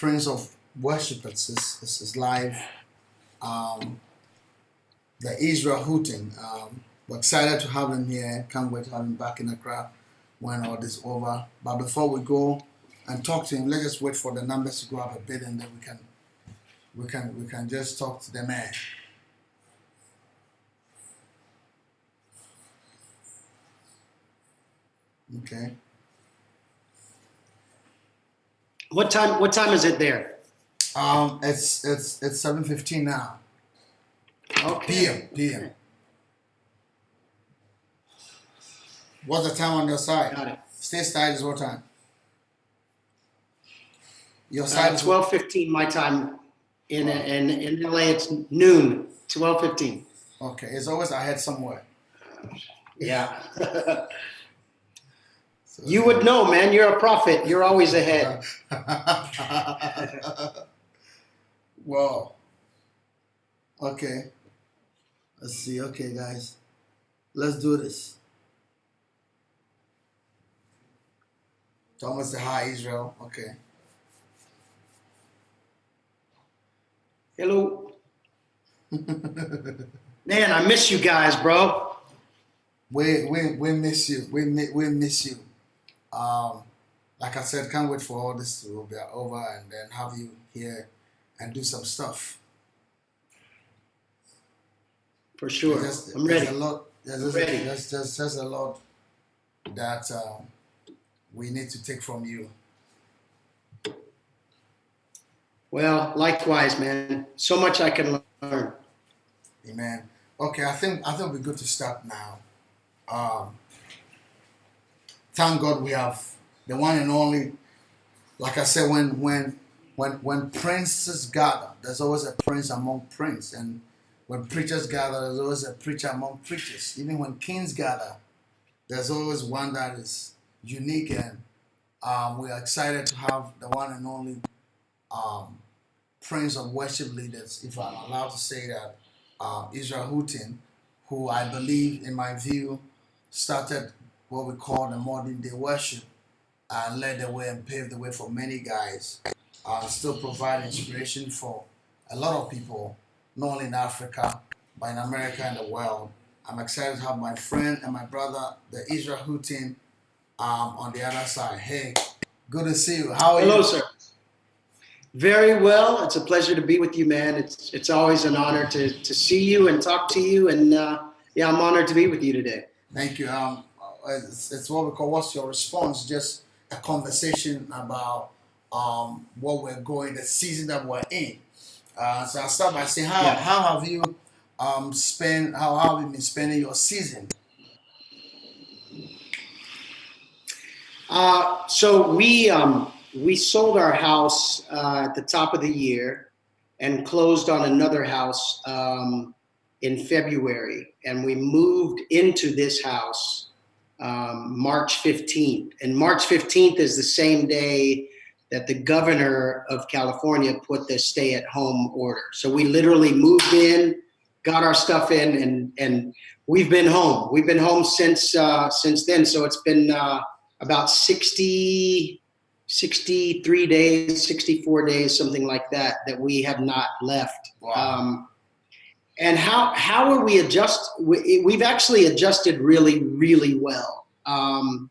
Prince of Worship. It's live. The Israel Houghton. We're excited to have him here. Can't wait to have him back in Accra when all this is over. But before we go and talk to him, let's just wait for the numbers to go up a bit, and then we can just talk to the man. Okay. What time is it there? It's 7:15 now. Okay. PM. What's the time on your side? Got it. State side is what time? Your side is 12:15 my time. In LA, it's noon. 12:15. okay. It's always ahead somewhere. Yeah. So, You would know, man. You're a prophet. You're always ahead. Wow. Okay. Let's see. Okay, guys. Let's do this. Thomas the High Israel. Okay. Hello. Man, I miss you guys, bro. We miss you. We miss you. Like I said, can't wait for all this to be over and then have you here and do some stuff. For sure. I'm ready. There's just a lot that we need to take from you. Well, likewise, man. So much I can learn. Amen. Okay, I think we're good to start now. Thank God we have the one and only. Like I said, when princes gather, there's always a prince among princes, and when preachers gather, there's always a preacher among preachers. Even when kings gather, there's always one that is unique, and we are excited to have the one and only Prince of Worship Leaders, if I'm allowed to say that, Israel Houghton, who I believe, in my view, started what we call the modern day worship and led the way and paved the way for many guys. Still provide inspiration for a lot of people, not only in Africa, but in America and the world. I'm excited to have my friend and my brother, the Israel Houghton, on the other side. Hey, good to see you. How are you? Hello, sir. Very well. It's a pleasure to be with you, man. It's always an honor to see you and talk to you, and yeah, I'm honored to be with you today. Thank you. It's what we call, what's your response? Just a conversation about what we're going, the season that we're in. So I'll start by saying, how have you how have you been spending your season? So we sold our house at the top of the year and closed on another house in February, and we moved into this house March 15th. And March 15th is the same day that the governor of California put the stay-at-home order. So we literally moved in, got our stuff in, and we've been home. We've been home since then. So it's been about 63 days, 64 days, something like that we have not left. Wow. And how are we we've actually adjusted really, really well. The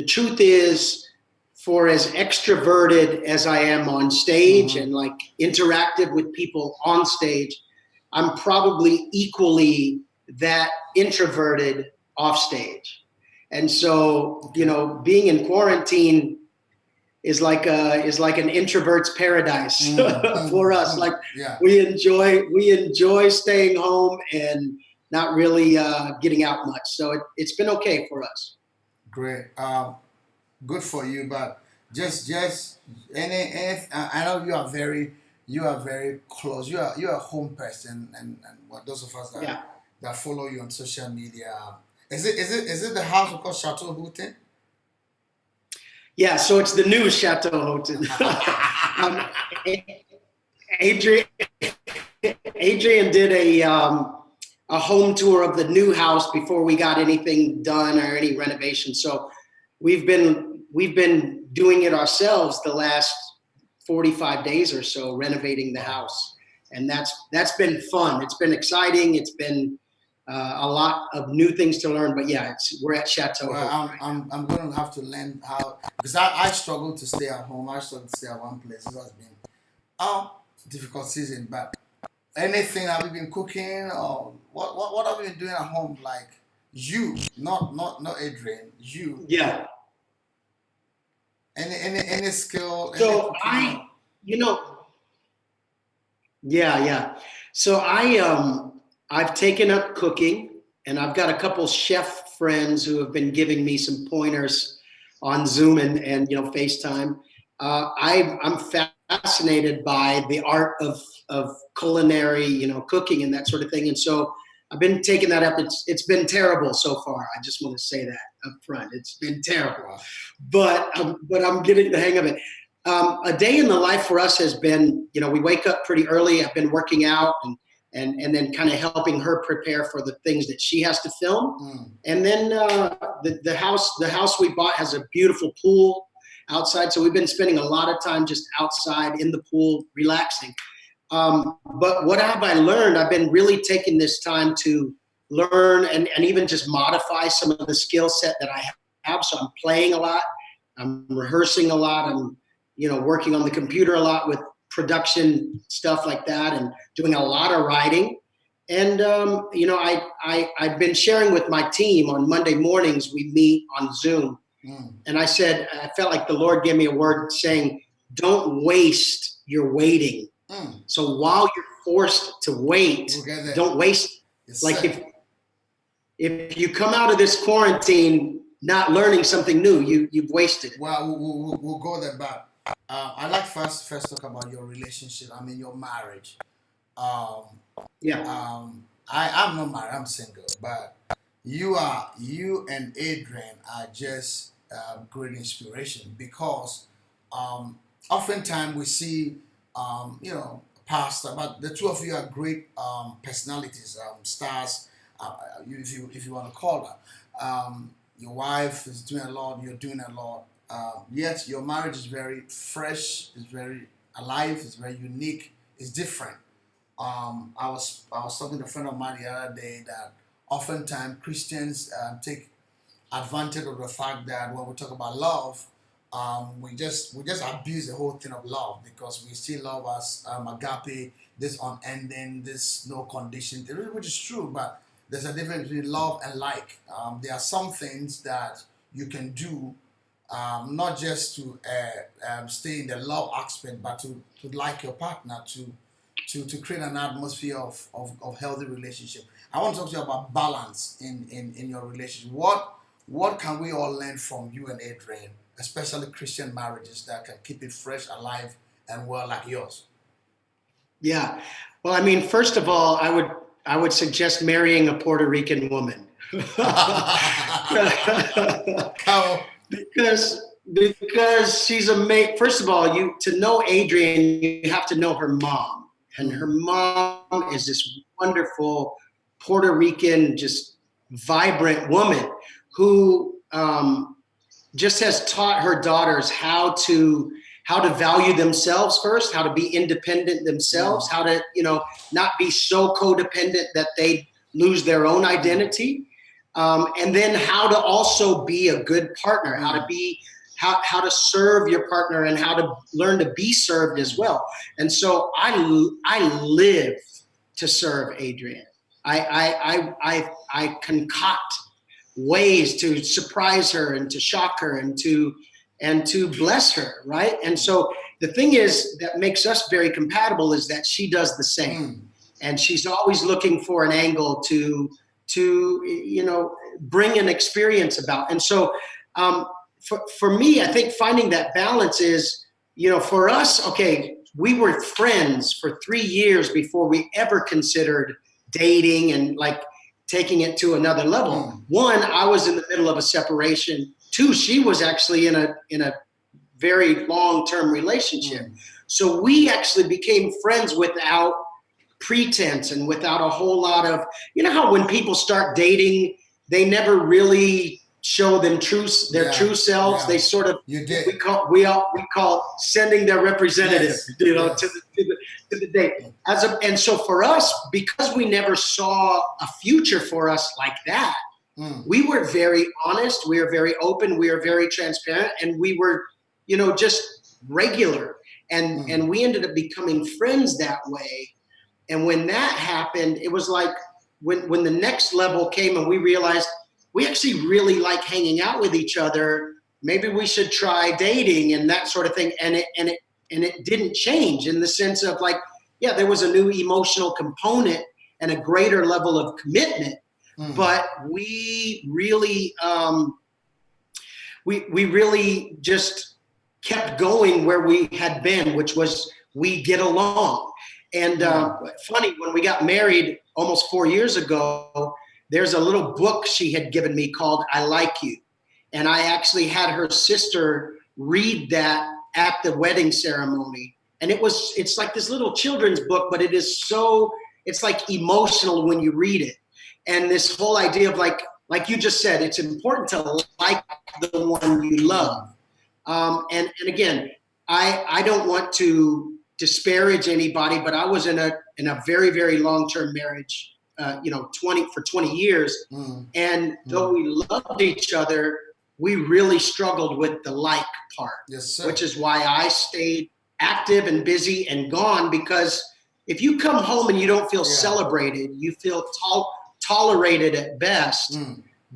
truth is, for as extroverted as I am on stage and like interactive with people on stage, I'm probably equally that introverted off stage. And so, being in quarantine is like an introvert's paradise for us. Like we enjoy staying home and not really getting out much. So it's been okay for us. Great. Good for you, but just any I know you are very close. You are a home person, and what those of us that follow you on social media. Is it the house called Chateau Houghton? Yeah, so it's the new Chateau Houghton. Adrian did a home tour of the new house before we got anything done or any renovation. So we've been doing it ourselves the last 45 days or so renovating the house. And that's been fun. It's been exciting. It's been a lot of new things to learn. But yeah, we're at Chateau. Well, I'm going to have to learn how, because I struggle to stay at home. I struggle to stay at one place. It has been difficult season. But anything, have you been cooking, or what have you been doing at home? Like you, not Adrian. You. Yeah. Any skill? So yeah. So I've taken up cooking, and I've got a couple chef friends who have been giving me some pointers on Zoom and FaceTime. I'm fascinated by the art of culinary, cooking and that sort of thing. And so I've been taking that up. It's been terrible so far. I just want to say that up front. It's been terrible, but I'm getting the hang of it. A day in the life for us has been, we wake up pretty early. I've been working out and then kind of helping her prepare for the things that she has to film. And then the house we bought has a beautiful pool outside. So we've been spending a lot of time just outside in the pool, relaxing. But what have I learned? I've been really taking this time to learn and even just modify some of the skill set that I have. So I'm playing a lot. I'm rehearsing a lot. I'm, working on the computer a lot with production stuff like that, and doing a lot of writing. And, I've been sharing with my team on Monday mornings. We meet on Zoom. And I said, I felt like the Lord gave me a word saying, don't waste your waiting. So while you're forced to wait, don't waste. Yes, like if you come out of this quarantine not learning something new, you've wasted it. Well, we'll go there, but I'd like first talk about your relationship. I mean, your marriage. I'm not married. I'm single, but you and Adrian are just great inspiration, because oftentimes we see pastor, but the two of you are great personalities, stars, if you want to call that. Your wife is doing a lot. You're doing a lot. Yet your marriage is very fresh. It's very alive. It's very unique. It's different. I was talking to a friend of mine the other day that oftentimes Christians take advantage of the fact that when we talk about love, we just abuse the whole thing of love, because we see love as agape, this unending, this no condition, which is true, but there's a difference between love and like. There are some things that you can do, not just to stay in the love aspect, but to like your partner, to create an atmosphere of healthy relationship. I want to talk to you about balance in your relationship. What can we all learn from you and Adrian, especially Christian marriages that can keep it fresh, alive, and well like yours? Yeah. Well, I mean, first of all, I would suggest marrying a Puerto Rican woman. How? Because she's amazing. First of all, to know Adrian, you have to know her mom. And her mom is this wonderful Puerto Rican, just vibrant woman who just has taught her daughters how to value themselves first, how to be independent themselves, how to, not be so codependent that they lose their own identity. And then how to also be a good partner, how to serve your partner, and how to learn to be served as well. And so I live to serve Adrian. I concoct ways to surprise her and to shock her and to bless her, right? And so the thing is that makes us very compatible is that she does the same. And she's always looking for an angle to bring an experience about. And so for me, I think finding that balance is, for us, okay, we were friends for 3 years before we ever considered dating and like taking it to another level. One, I was in the middle of a separation. Two, she was actually in a very long-term relationship. So we actually became friends without pretense and without a whole lot of, how when people start dating, they never really show them their true selves. They sort of, we call sending their representative, to the date. And so for us, because we never saw a future for us like that, we were very honest, we were very open, we were very transparent, and we were, just regular. And we ended up becoming friends that way. And when that happened, it was like when the next level came and we realized we actually really like hanging out with each other. Maybe we should try dating and that sort of thing. And it didn't change in the sense of like, yeah, there was a new emotional component and a greater level of commitment. But we really, we really just kept going where we had been, which was we get along. And funny, when we got married almost 4 years ago, there's a little book she had given me called I Like You. And I actually had her sister read that at the wedding ceremony. And it's like this little children's book, but it's like emotional when you read it. And this whole idea of like you just said, it's important to like the one you love. And again, I don't want to disparage anybody, but I was in a very, very long-term marriage, for 20 years. And though we loved each other, we really struggled with the like part. Yes, sir. Which is why I stayed active and busy and gone, because if you come home and you don't feel celebrated, you feel tolerated at best,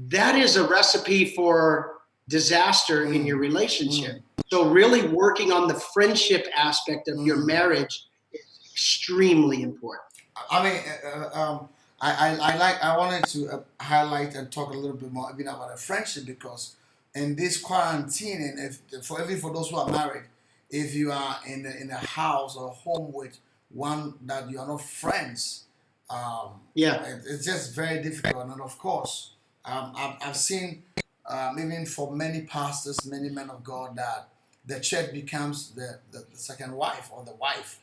that is a recipe for disaster in your relationship. So really working on the friendship aspect of your marriage is extremely important. I mean, I wanted to highlight and talk a little bit more about a friendship, because in this quarantine, and for those who are married, if you are in a house or a home with one that you are not friends, it's just very difficult. And of course, I've seen even for many pastors, many men of God, that the church becomes the second wife or the wife.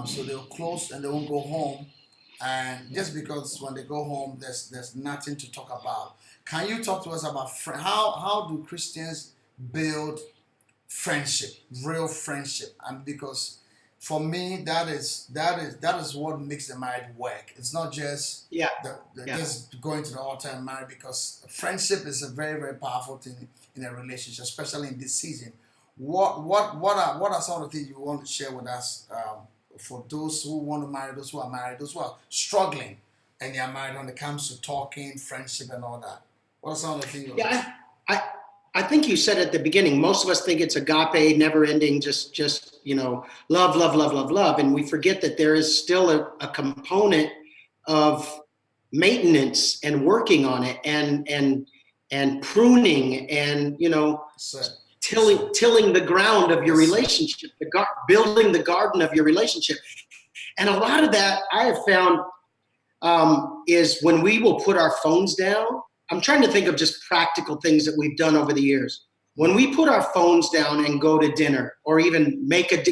So they'll close and they won't go home. And just because when they go home, there's nothing to talk about. Can you talk to us about how do Christians build friendship, real friendship? And because for me, that is what makes the marriage work. It's not just just going to the altar and marry, because friendship is a very, very powerful thing in a relationship, especially in this season. What are some of the things you want to share with us for those who want to marry, those who are married, those who are struggling and they are married, when it comes to talking, friendship, and all that? What are some of the things? I think you said at the beginning, most of us think it's agape, never ending, just love, love, love, love, love. And we forget that there is still a component of maintenance and working on it and pruning and, tilling the ground of your relationship, building the garden of your relationship. And a lot of that I have found is when we will put our phones down. I'm trying to think of just practical things that we've done over the years. When we put our phones down and go to dinner, or even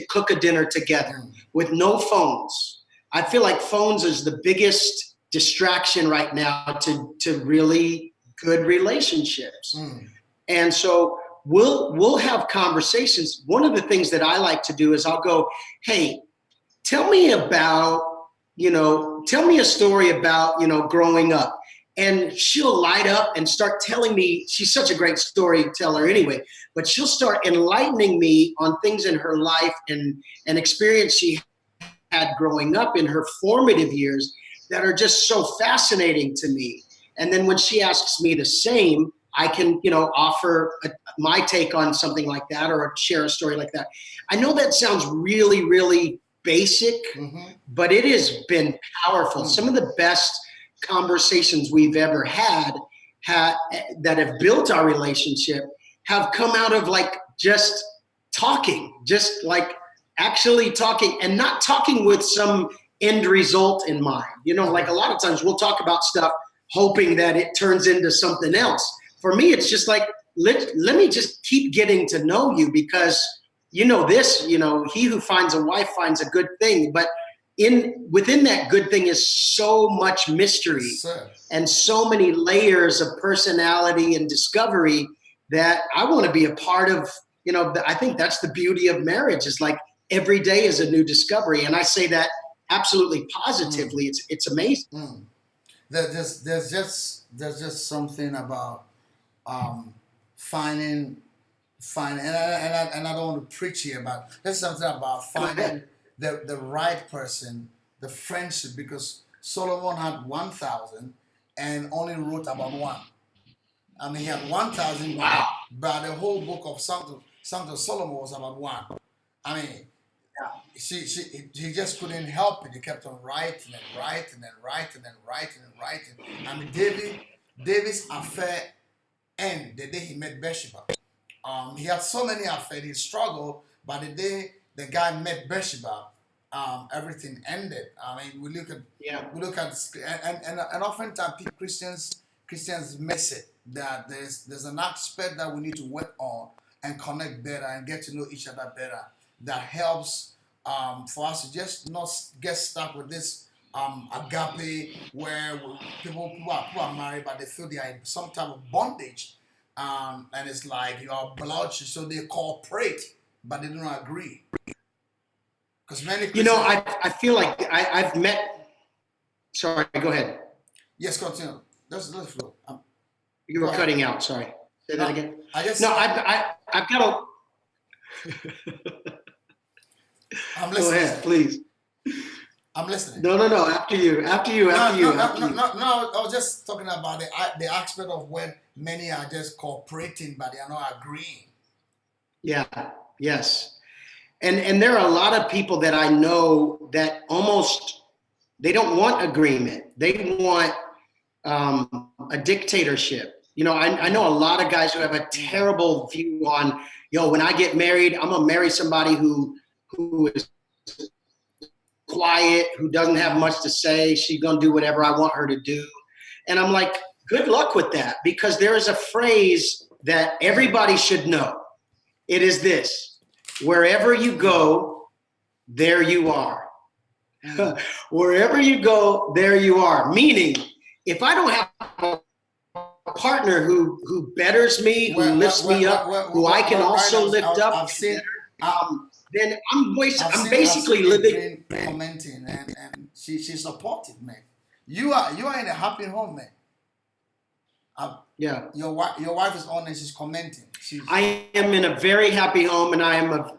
cook a dinner together with no phones, I feel like phones is the biggest distraction right now to really good relationships. And so we'll have conversations. One of the things that I like to do is I'll go, hey, tell me a story about, growing up. And she'll light up and start telling me, she's such a great storyteller anyway, but she'll start enlightening me on things in her life and experience she had growing up in her formative years that are just so fascinating to me. And then when she asks me the same, I can, offer my take on something like that, or share a story like that. I know that sounds really, really basic, but it has been powerful. Some of the best conversations we've ever had that have built our relationship have come out of just talking, just actually talking, and not talking with some end result in mind. A lot of times we'll talk about stuff hoping that it turns into something else. For me, it's just let me just keep getting to know you, because he who finds a wife finds a good thing. But within that good thing is so much mystery Sir. and so many layers of personality and discovery that I want to be a part of. I think that's the beauty of marriage, is like every day is a new discovery. And I say that absolutely positively. It's amazing. Mm. There's just something about um, finding and I don't want to preach here, but there's something about Go finding ahead. the right person, the friendship, because Solomon had 1,000 and only wrote about one. I mean, he had 1,000, Wow. but the whole book of Song of Solomon was about one. I mean, he just couldn't help it. He kept on writing and writing and writing and writing and writing. I mean, David's affair ended the day he met Bathsheba. He had so many affairs. He struggled, but the day the guy met Bathsheba, everything ended. I mean, we look at and oftentimes Christians miss it, that there's an aspect that we need to work on and connect better and get to know each other better. That helps for us to just not get stuck with this agape, where people are married but they feel they are in some type of bondage, and it's like you are blood, so they cooperate but they don't agree. Because many Christians, I feel like I've met. Sorry, go ahead. yes, continue. Let's flow. You Go were ahead. cutting out. Sorry. Say that No, again. I just No, I've got a. I'm Go listening. ahead, please. I'm listening. No. After you. No, I was just talking about the aspect of when many are just cooperating but they are not agreeing. Yeah. Yes. And there are a lot of people that I know that almost they don't want agreement. They want a dictatorship. I know a lot of guys who have a terrible view on, when I get married, I'm gonna marry somebody who is quiet, who doesn't have much to say. She's gonna do whatever I want her to do. And I'm like, good luck with that, because there is a phrase that everybody should know. It is this: wherever you go, there you are. Wherever you go, there you are. Meaning, if I don't have a partner who betters me, who lifts me up, who I can also lift up, then I'm basically living. Commenting, and she's supportive, man. You are in a happy home, man. Yeah. Your wife is on and she's commenting. I am in a very happy home, and I am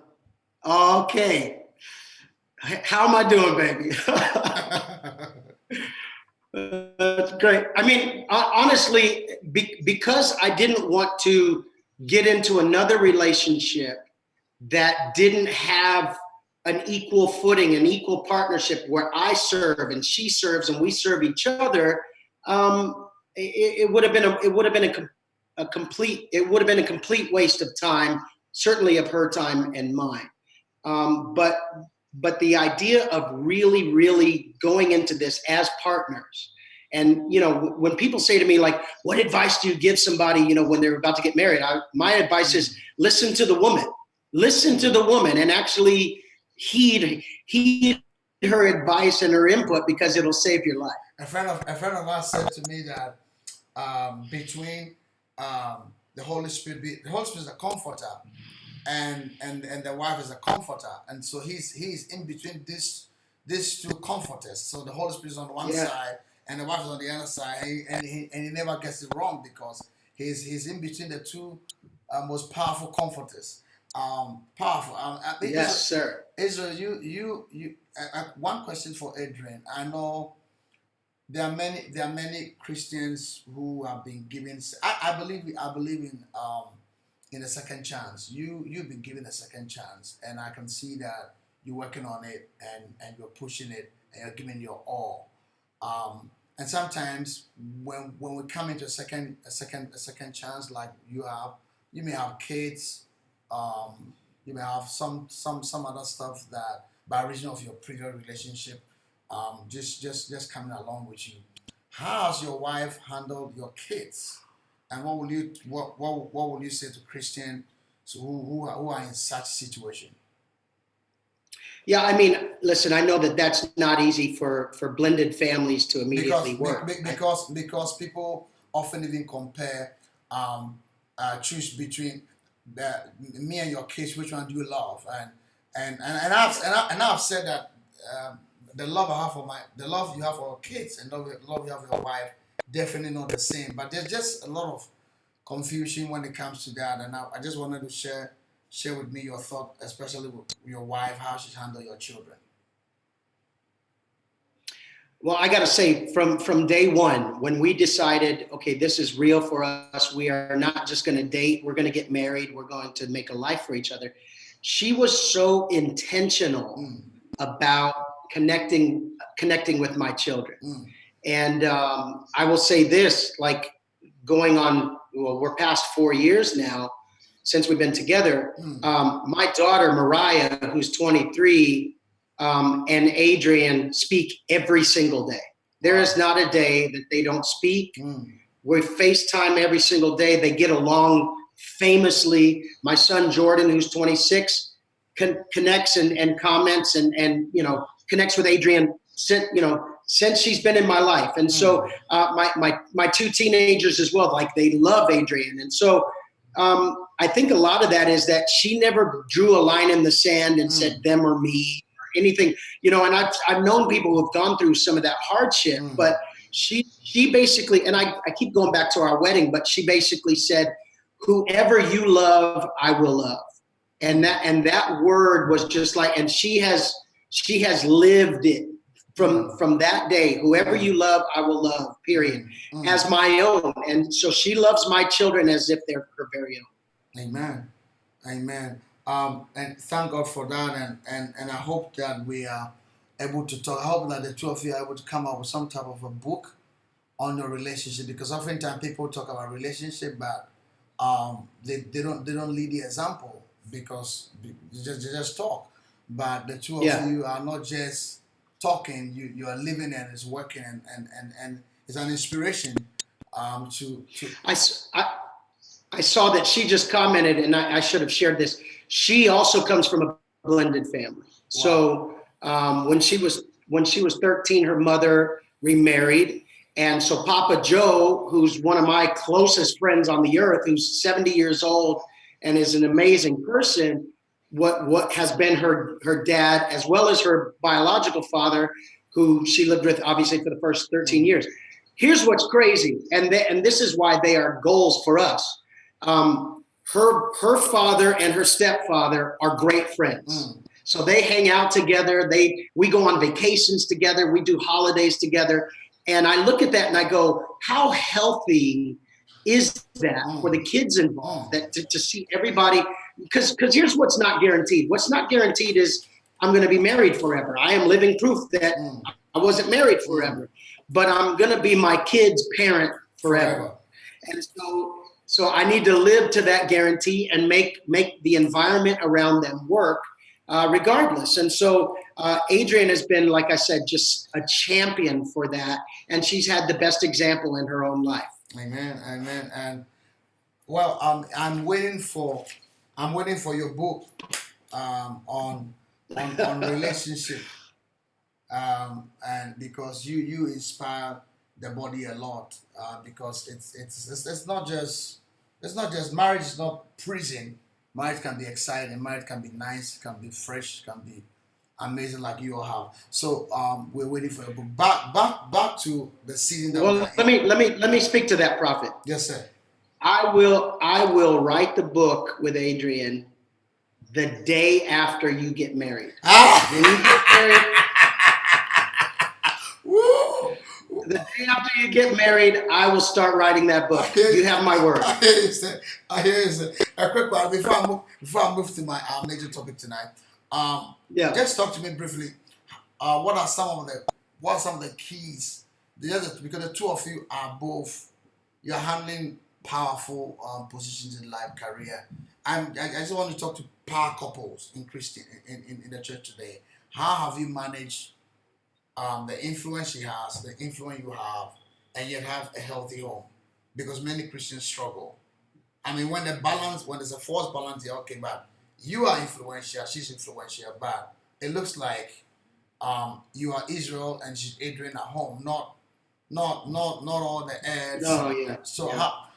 okay. How am I doing, baby? That's great. I mean, honestly, because I didn't want to get into another relationship that didn't have an equal footing, an equal partnership where I serve and she serves and we serve each other. It would have been a complete waste of time, certainly of her time and mine. But the idea of really, really going into this as partners, and when people say to me, like, what advice do you give somebody, when they're about to get married? My advice is listen to the woman, and actually heed her advice and her input, because it'll save your life. A friend of ours said to me that between the Holy Spirit is a comforter, and the wife is a comforter, and so he's in between these two comforters. So the Holy Spirit is on one side and the wife is on the other side, and he never gets it wrong, because he's in between the two most powerful comforters. Powerful. Yes, sir. Israel, you. One question for Adrian. I know there are many Christians who have been given. I believe in a second chance. You've been given a second chance, and I can see that you're working on it, and you're pushing it, and you're giving your all. And sometimes when we come into a second chance, like you may have kids, you may have some other stuff that by reason of your previous relationship, just coming along with you. How has your wife handled your kids? And what will you say to Christians who are in such situation? Yeah, I mean, listen, I know that that's not easy for blended families to immediately because work. because people often even compare choose between me and your kids, which one do you love, and I've said that the love I have for the love you have for your kids and love you have for your wife definitely not the same, but there's just a lot of confusion when it comes to that, and I just wanted to share with me your thought, especially with your wife, how she handle your children. Well, I got to say, from day one, when we decided, okay, this is real for us, we are not just going to date, we're going to get married, we're going to make a life for each other. She was so intentional Mm, about connecting with my children. mm, And I will say this, like going on, well, we're past 4 years now since we've been together. mm. My daughter, Mariah, who's 23, and Adrian speak every single day. There is Wow. not a day that they don't speak. Mm, We FaceTime every single day. They get along famously. My son, Jordan, who's 26, connects and comments and connects with Adrian since she's been in my life. And so mm, my two teenagers as well, like they love Adrian. And so I think a lot of that is that she never drew a line in the sand and said mm, them or me or anything, and I've known people who've gone through some of that hardship, mm, but she basically, and I keep going back to our wedding, but she basically said, whoever you love, I will love. And mm, that word was just like, and she has lived it mm, from that day. Whoever mm, you love, I will love, period, mm, mm. as my own. And so she loves my children as if they're her very own. Amen. Amen. And thank God for that. And I hope that we are able to talk. I hope that the two of you are able to come up with some type of a book on your relationship, because oftentimes people talk about relationship, but they don't lead the example because they just talk. But the two of Yeah. you are not just talking; you are living and it's working, and it's an inspiration to I, I saw that she just commented, and I should have shared this. She also comes from a blended family. wow. So when she was 13, her mother remarried, and so Papa Joe, who's one of my closest friends on the earth, who's 70 years old and is an amazing person, what has been her dad as well as her biological father, who she lived with obviously for the first 13 Mm, years. Here's what's crazy, and this is why they are goals for us. Her father and her stepfather are great friends. mm, So they hang out together. We go on vacations together. We do holidays together. And I look at that and I go, how healthy is that for the mm, kids involved? mm, That to see everybody, because here's what's not guaranteed. What's not guaranteed is I'm going to be married forever. I am living proof that mm, I wasn't married mm. forever, but I'm going to be my kid's parent forever. Forever. And so I need to live to that guarantee and make the environment around them work, regardless. And so Adrian has been, like I said, just a champion for that, and she's had the best example in her own life. Amen. Amen. And well, I'm waiting for your book on relationship, and because you inspire the body a lot, because it's not just marriage is not prison. Marriage can be exciting, marriage can be nice, can be fresh, can be amazing like you all have. So we're waiting for your book. Back to the season that we Well, are let in. me let me let me speak to that, Prophet. Yes, sir. I will write the book with Adrian the day after you get married. When you get married, Woo! the day after you get married, I will start writing that I book. hear You you. have my word. I hear you, sir. I hear you, sir. A quick one before I move to my major topic tonight. Um, Yeah. just talk to me briefly. What are some of the keys? Because the two of you are both, you're handling powerful positions in life, career. I just want to talk to power couples in Christian in the church today. How have you managed the influence she has, the influence you have, and yet have a healthy home? Because many Christians struggle. I mean, when there's a false balance, yeah, okay, but you are influential, she's influential, but it looks like you are Israel and she's Adrian at home, not all the ads. Oh yeah. So Yeah. how,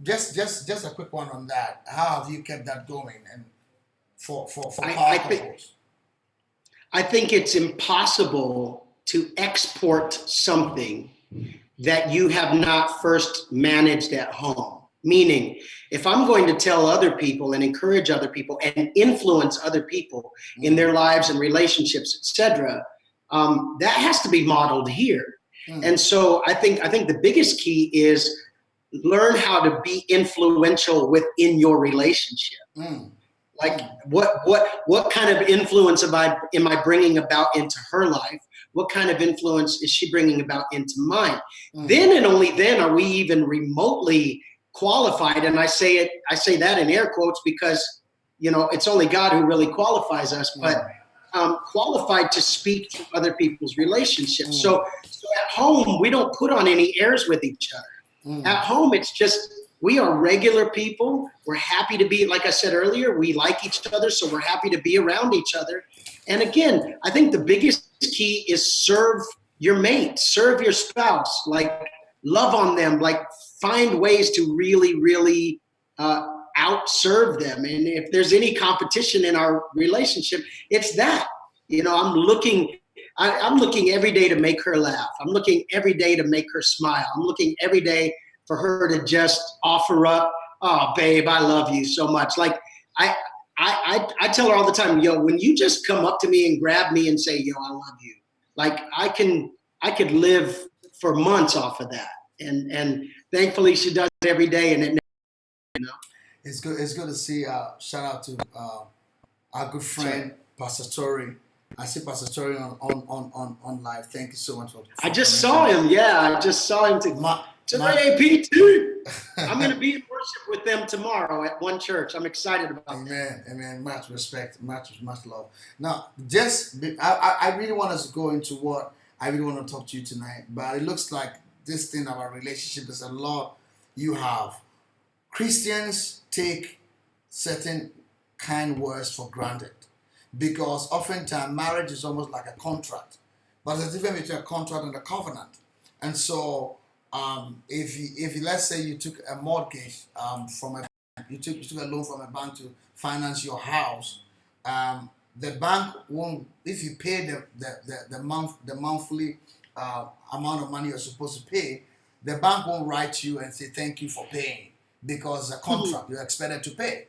just a quick one on that. How have you kept that going and for power I think couples? I think it's impossible to export something that you have not first managed at home. Meaning, if I'm going to tell other people and encourage other people and influence other people in their lives and relationships, etc., that has to be modeled here. And so I think the biggest key is learn how to be influential within your relationship. Like what kind of influence am I bringing about into her life? What kind of influence is she bringing about into mine? Then and only then are we even remotely qualified. And I say that in air quotes because, it's only God who really qualifies us, but qualified to speak to other people's relationships. So at home, we don't put on any airs with each other. At home, it's just, we are regular people. We're happy to be, like I said earlier, we like each other, so we're happy to be around each other. And again, I think the biggest key is serve your mate, serve your spouse, like love on them, like find ways to really, really outserve them. And if there's any competition in our relationship, it's that. I'm looking every day to make her laugh. I'm looking every day to make her smile. I'm looking every day for her to just offer up, oh, babe, I love you so much. Like I tell her all the time, yo, when you just come up to me and grab me and say, yo, I love you, like I could live for months off of that. And thankfully she does it every day. And It's good to see. Shout out to our good friend Pastor Tori. I see Pastor Tori on live. Thank you so much for I just saw him. Yeah, I just saw him today, PT. I'm going to be in worship with them tomorrow at one church. I'm excited about that. Amen. Much respect, much love. Now, I really want us to go into what I really want to talk to you tonight, but it looks like this thing about relationship is a lot you have. Christians take certain kind words for granted because oftentimes marriage is almost like a contract, but there's a difference between a contract and a covenant. And so, if you let's say you took a mortgage from a bank, you took a loan from a bank to finance your house, the bank won't, if you pay the monthly amount of money you're supposed to pay, the bank won't write to you and say thank you for paying because it's a contract you're expected to pay.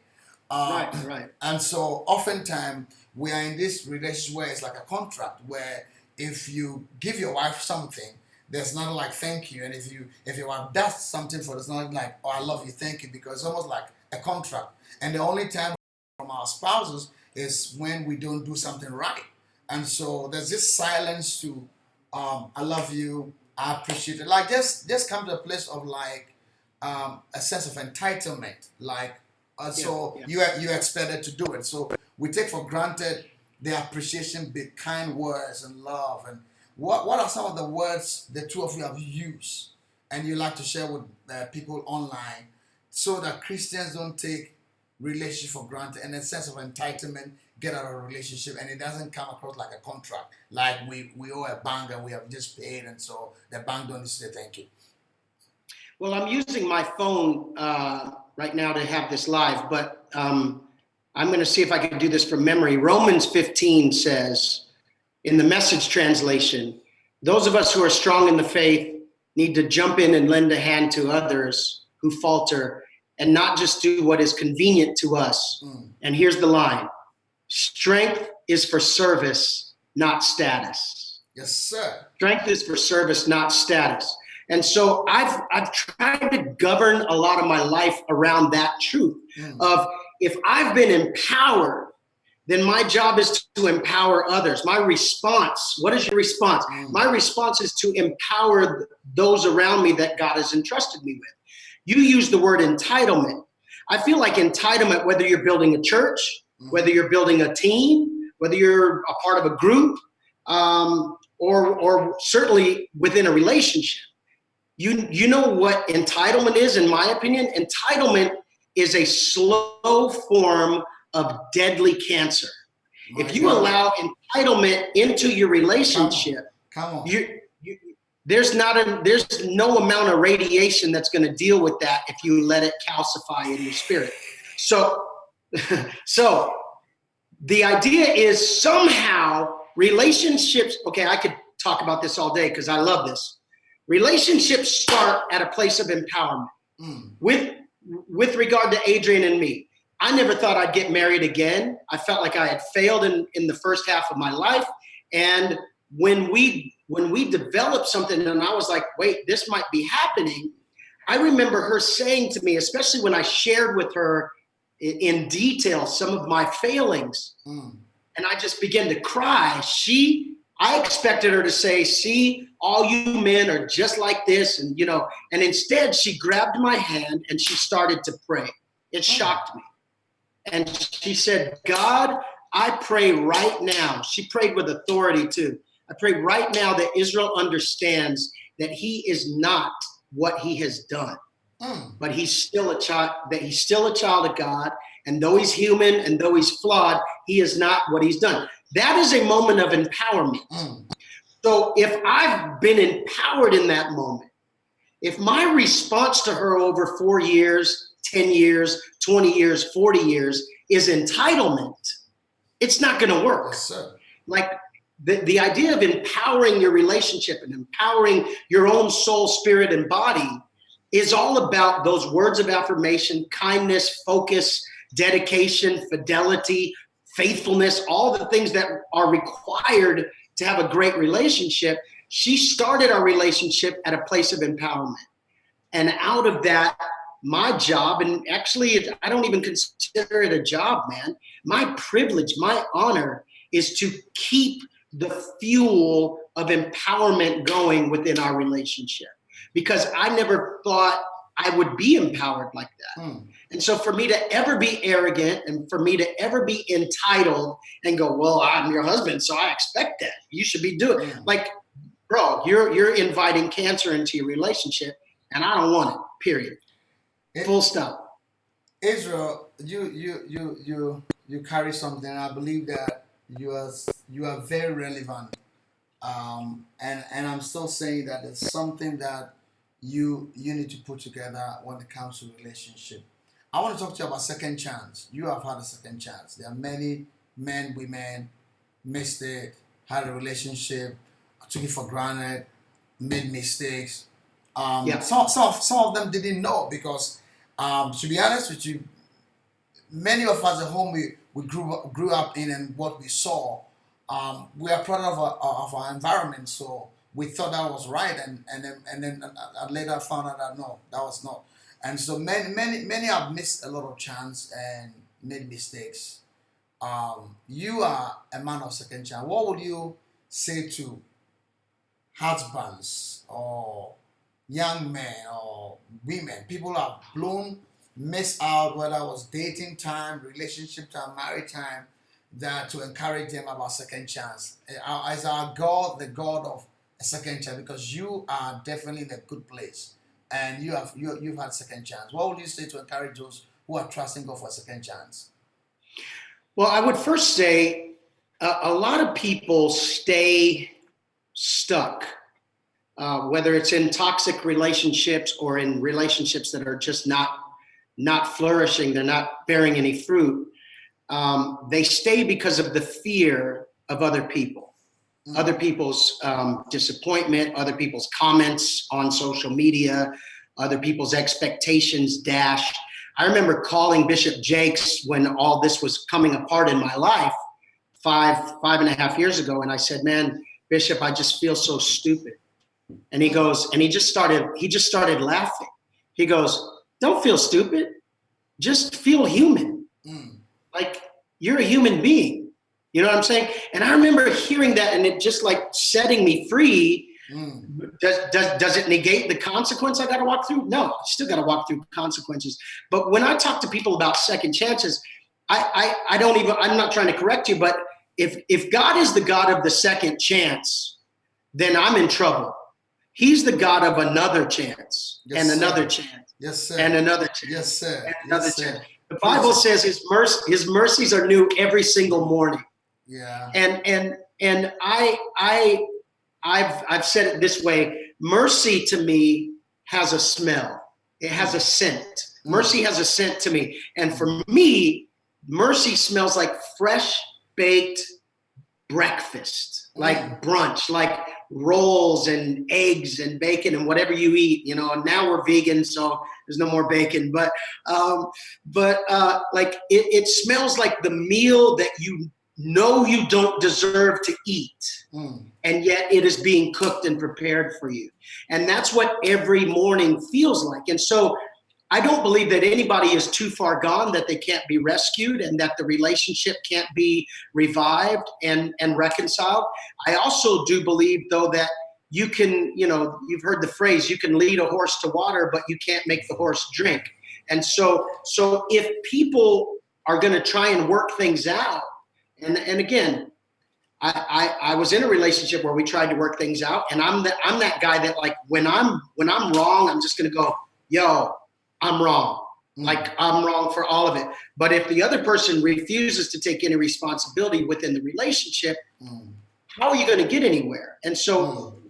Right. And so oftentimes we are in this relationship where it's like a contract where if you give your wife something, there's nothing like thank you. And if your wife does something for us, nothing like, oh, I love you, thank you, because it's almost like a contract. And the only time from our spouses is when we don't do something right. And so there's this silence to I love you, I appreciate it. Like just come to a place of like a sense of entitlement. Like you expected to do it. So we take for granted the appreciation, the kind words and love. And what are some of the words the two of you have used and you like to share with people online so that Christians don't take relationship for granted and a sense of entitlement get out of a relationship and it doesn't come across like a contract, like we owe a bank and we have just paid and so the bank don't need to say thank you. Well, I'm using my phone right now to have this live, but I'm going to see if I can do this from memory. Romans 15 says, in the Message translation, those of us who are strong in the faith need to jump in and lend a hand to others who falter and not just do what is convenient to us. And here's the line. Strength is for service, not status. Yes, sir. Strength is for service, not status. And so I've tried to govern a lot of my life around that truth of if I've been empowered, then my job is to empower others. My response, what is your response? My response is to empower those around me that God has entrusted me with. You use the word entitlement. I feel like entitlement, whether you're building a church, whether you're building a team, whether you're a part of a group, or certainly within a relationship. You know what entitlement is, in my opinion? Entitlement is a slow form of deadly cancer. If you allow entitlement into your relationship, come on. There's no amount of radiation that's going to deal with that if you let it calcify in your spirit. So the idea is somehow relationships, okay, I could talk about this all day because I love this. Relationships start at a place of empowerment. With regard to Adrian and me, I never thought I'd get married again. I felt like I had failed in the first half of my life. And when we developed something and I was like, wait, this might be happening, I remember her saying to me, especially when I shared with her in detail some of my failings, and I just began to cry. I expected her to say, see, all you men are just like this, and instead she grabbed my hand and she started to pray. It shocked me. And she said, God, I pray right now. She prayed with authority too. I pray right now that Israel understands that he is not what he has done, but he's still a child, that he's still a child of God. And though he's human and though he's flawed, he is not what he's done. That is a moment of empowerment. So if I've been empowered in that moment, if my response to her over 4 years, 10 years, 20 years, 40 years is entitlement, it's not going to work. Yes, sir. Like the idea of empowering your relationship and empowering your own soul, spirit, and body is all about those words of affirmation, kindness, focus, dedication, fidelity, faithfulness, all the things that are required to have a great relationship. She started our relationship at a place of empowerment. And out of that, my job, and actually I don't even consider it a job, man. My privilege, my honor is to keep the fuel of empowerment going within our relationship, because I never thought I would be empowered like that. And so for me to ever be arrogant and for me to ever be entitled and go, well, I'm your husband, so I expect that. You should be doing it. Like, bro, you're inviting cancer into your relationship, and I don't want it, period. Full stop. Israel, you carry something. I believe that you are very relevant. And I'm still saying that it's something that you need to put together when it comes to relationship. I want to talk to you about second chance. You have had a second chance. There are many men, women missed it, had a relationship, took it for granted, made mistakes. Some of them didn't know because, to be honest with you, many of us at home we grew up in and what we saw. We are product of our environment, so we thought that was right, and then I later found out that no, that was not. And so many have missed a lot of chance and made mistakes. You are a man of second chance. What would you say to husbands or young men or women, people who have blown, missed out, whether it was dating time, relationship time, marriage time, that to encourage them about second chance? Is our God the God of a second chance? Because you are definitely in a good place and you've had second chance. What would you say to encourage those who are trusting God for a second chance? Well, I would first say a lot of people stay stuck, whether it's in toxic relationships or in relationships that are just not flourishing, they're not bearing any fruit. They stay because of the fear of other people, other people's disappointment, other people's comments on social media, other people's expectations dashed. I remember calling Bishop Jakes when all this was coming apart in my life 5.5 years ago. And I said, man, Bishop, I just feel so stupid. And he goes, and he just started laughing. He goes, don't feel stupid. Just feel human. Like you're a human being. You know what I'm saying? And I remember hearing that and it just like setting me free. Does it negate the consequence I got to walk through? No, I still got to walk through consequences. But when I talk to people about second chances, I'm not trying to correct you, but if God is the God of the second chance, then I'm in trouble. He's the God of another chance, yes, and another chance, yes, sir, and another chance, yes, sir, and another yes, chance. Sir. The Bible says his mercies are new every single morning. Yeah. And I've said it this way: mercy to me has a smell. It has a scent. Mercy has a scent to me, and for me, mercy smells like fresh baked breakfast, like brunch, like rolls and eggs and bacon and whatever you eat. You know, and now we're vegan, so there's no more bacon. But like it smells like the meal that you know you don't deserve to eat, and yet it is being cooked and prepared for you. And that's what every morning feels like. And so I don't believe that anybody is too far gone, that they can't be rescued and that the relationship can't be revived and reconciled. I also do believe, though, that you can, you know, you've heard the phrase, you can lead a horse to water, but you can't make the horse drink. And so if people are going to try and work things out, and again, I was in a relationship where we tried to work things out, and I'm that guy that, like, when I'm wrong, I'm just going to go, yo, I'm wrong. Like, I'm wrong for all of it. But if the other person refuses to take any responsibility within the relationship, how are you going to get anywhere? And so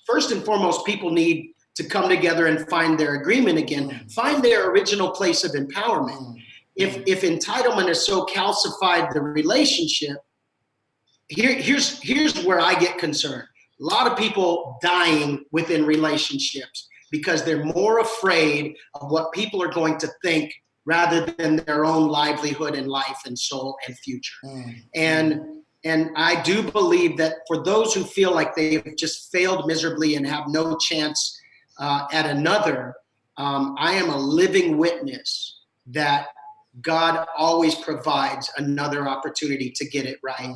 first and foremost, people need to come together and find their agreement again, find their original place of empowerment. If entitlement has so calcified the relationship, here's where I get concerned. A lot of people dying within relationships because they're more afraid of what people are going to think rather than their own livelihood and life and soul and future. And I do believe that for those who feel like they've just failed miserably and have no chance at another, I am a living witness that God always provides another opportunity to get it right.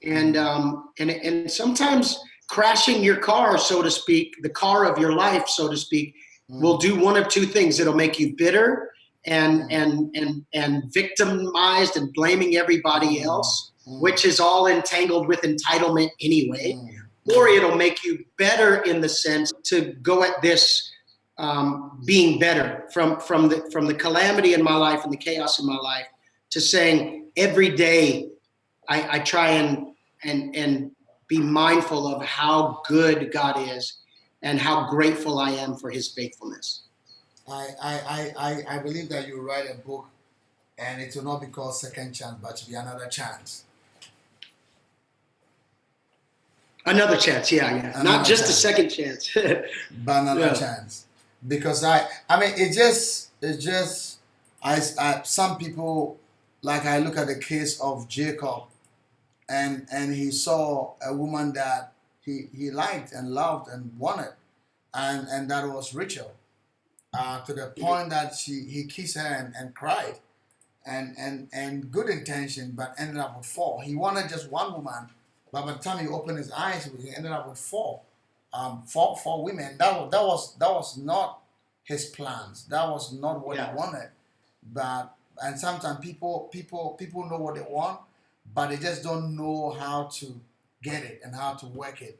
And sometimes crashing your car, so to speak, the car of your life, so to speak, will do one of two things. It'll make you bitter and victimized and blaming everybody else, which is all entangled with entitlement anyway, or it'll make you better in the sense to go at this being better from the calamity in my life and the chaos in my life, to saying every day I try and be mindful of how good God is and how grateful I am for his faithfulness. I believe that you write a book and it will not be called Second Chance, but to be another chance. Another chance, yeah. Another not just chance. A second chance. But another chance. Because I mean, it's just, some people, like, I look at the case of Jacob, and he saw a woman that he liked and loved and wanted, and that was Rachel, to the point that he kissed her and cried, and good intention, but ended up with four. He wanted just one woman, but by the time he opened his eyes, he ended up with four women. That was not his plans. That was not what he wanted. And sometimes people know what they want, but they just don't know how to get it and how to work it.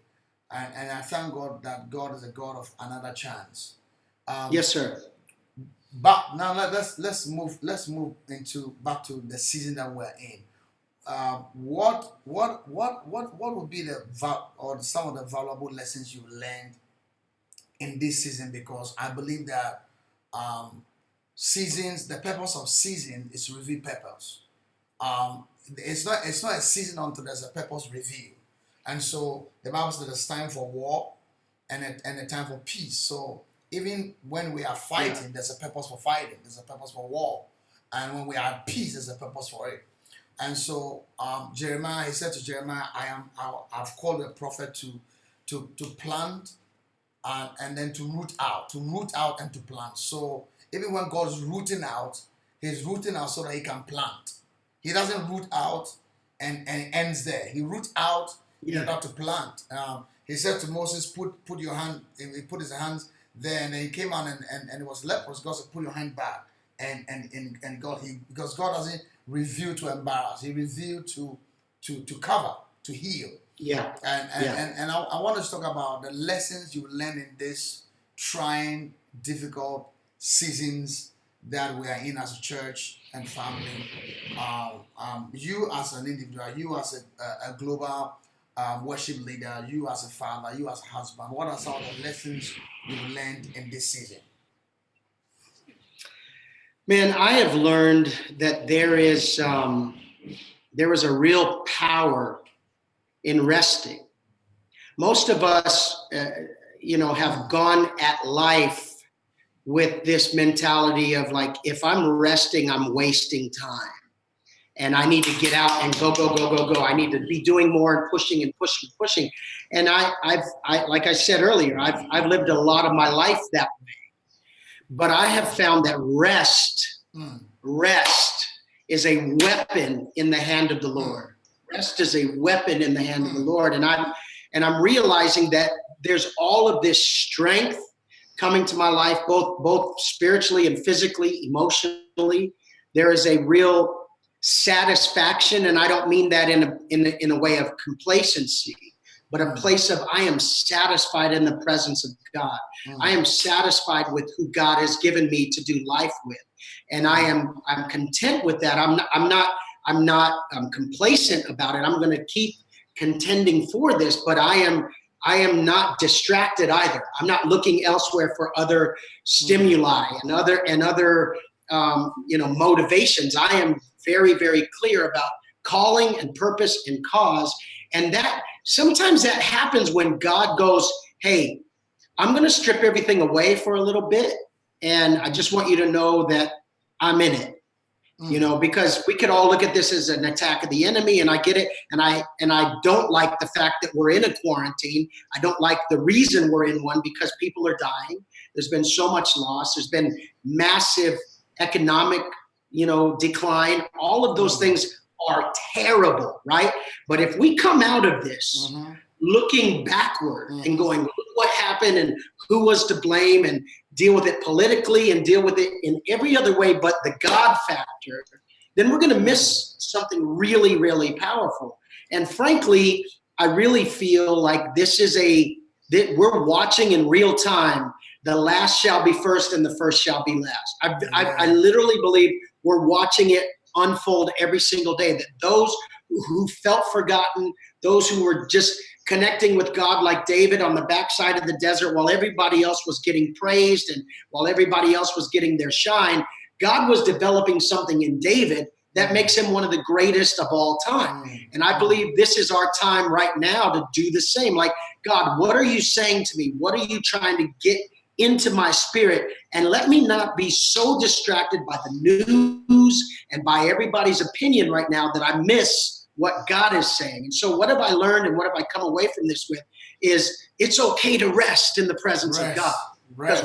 And I thank God that God is a God of another chance. Yes, sir. But now let's move into back to the season that we're in. What would be some of the valuable lessons you learned in this season? Because I believe that seasons, the purpose of season is to reveal purpose. It's not a season until there's a purpose revealed. And so the Bible says there's time for war and a time for peace. So even when we are fighting, there's a purpose for fighting. There's a purpose for war. And when we are at peace, there's a purpose for it. And so Jeremiah, he said to Jeremiah, I've called a prophet to plant and then to root out and to plant. So even when God is rooting out, he's rooting out so that he can plant. He doesn't root out and ends there. He roots out in order to plant. He said to Moses, put your hand. He put his hands there, and then he came out and it was leprous. God said, put your hand back. And because God doesn't reveal to embarrass, he revealed to cover, to heal. Yeah. And I want to talk about the lessons you learn in this trying, difficult seasons that we are in as a church and family. You as an individual, you as a global worship leader, you as a father, you as a husband, what are some of the lessons you've learned in this season? Man, I have learned that there is a real power in resting. Most of us, have gone at life with this mentality of like, if I'm resting, I'm wasting time. And I need to get out and go, go, go, go, go. I need to be doing more and pushing and pushing and pushing. And I like I said earlier, I've lived a lot of my life that way. But I have found that rest is a weapon in the hand of the Lord. Rest is a weapon in the hand of the Lord. And I'm realizing that there's all of this strength coming to my life, both spiritually and physically, emotionally. There is a real satisfaction, and I don't mean that in a way of complacency, but a place of I am satisfied in the presence of God. I am satisfied with who God has given me to do life with, and I'm content with that. I'm not complacent about it. I'm going to keep contending for this, but I am not distracted either. I'm not looking elsewhere for other stimuli and other motivations. I am very, very clear about calling and purpose and cause. And that sometimes that happens when God goes, hey, I'm going to strip everything away for a little bit. And I just want you to know that I'm in it. Because we could all look at this as an attack of the enemy, and I get it. And I don't like the fact that we're in a quarantine. I don't like the reason we're in one, because people are dying. There's been so much loss. There's been massive economic, decline. All of those things are terrible, right? But if we come out of this looking backward and going, look what happened and who was to blame, and deal with it politically and deal with it in every other way but the God factor, then we're going to miss something really, really powerful. And frankly, I really feel like that we're watching in real time. The last shall be first and the first shall be last. I literally believe we're watching it unfold every single day, that those who felt forgotten, those who were just connecting with God like David on the backside of the desert while everybody else was getting praised and while everybody else was getting their shine, God was developing something in David that makes him one of the greatest of all time. And I believe this is our time right now to do the same. Like, God, what are you saying to me? What are you trying to get into my spirit? And let me not be so distracted by the news and by everybody's opinion right now that I miss what God is saying. And so what have I learned and what have I come away from this with is it's okay to rest in the presence of God. Because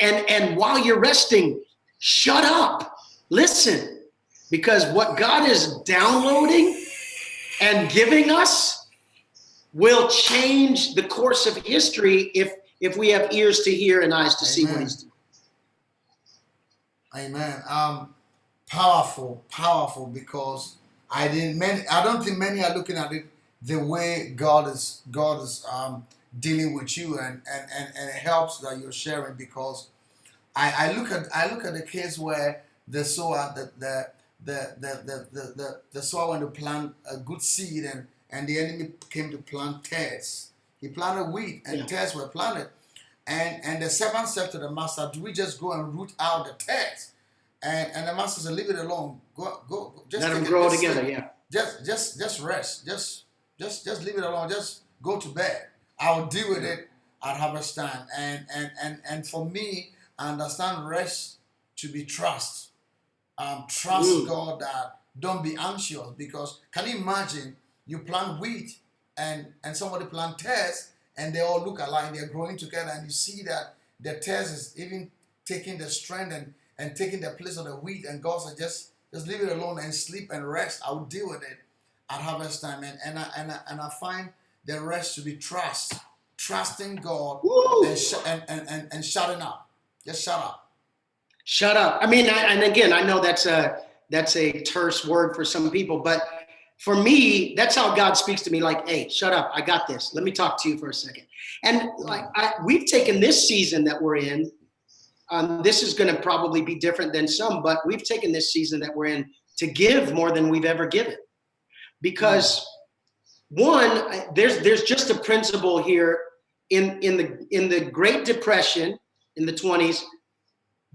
and while you're resting, shut up, listen, because what God is downloading and giving us will change the course of history if we have ears to hear and eyes to see what he's doing. Amen. Powerful, because I don't think many are looking at it the way God is dealing with you, and it helps that you're sharing, because I look at the case where the sower the sower went to plant a good seed, and the enemy came to plant tares. He planted wheat, and tares were planted, and the servant said to the master, do we just go and root out the tares? And the master said, leave it alone. Go. Just let them grow together. Yeah. Just rest. Just leave it alone. Just go to bed. I'll deal with it at harvest time. And for me, I understand rest to be trust. Trust God, that don't be anxious, because can you imagine you plant wheat and somebody plant tares, and they all look alike, they're growing together, and you see that the tares is even taking the strength and taking the place of the wheat, and God said, just leave it alone and sleep and rest. I will deal with it at harvest time. And I find the rest to be trusting God and shutting up. Just shut up. Shut up. I mean, and again, I know that's a terse word for some people, but for me, that's how God speaks to me. Like, hey, shut up. I got this. Let me talk to you for a second. And we've taken this season that we're in this is going to probably be different than some, but we've taken this season that we're in to give more than we've ever given. Because one, there's just a principle here in the Great Depression in the 20s.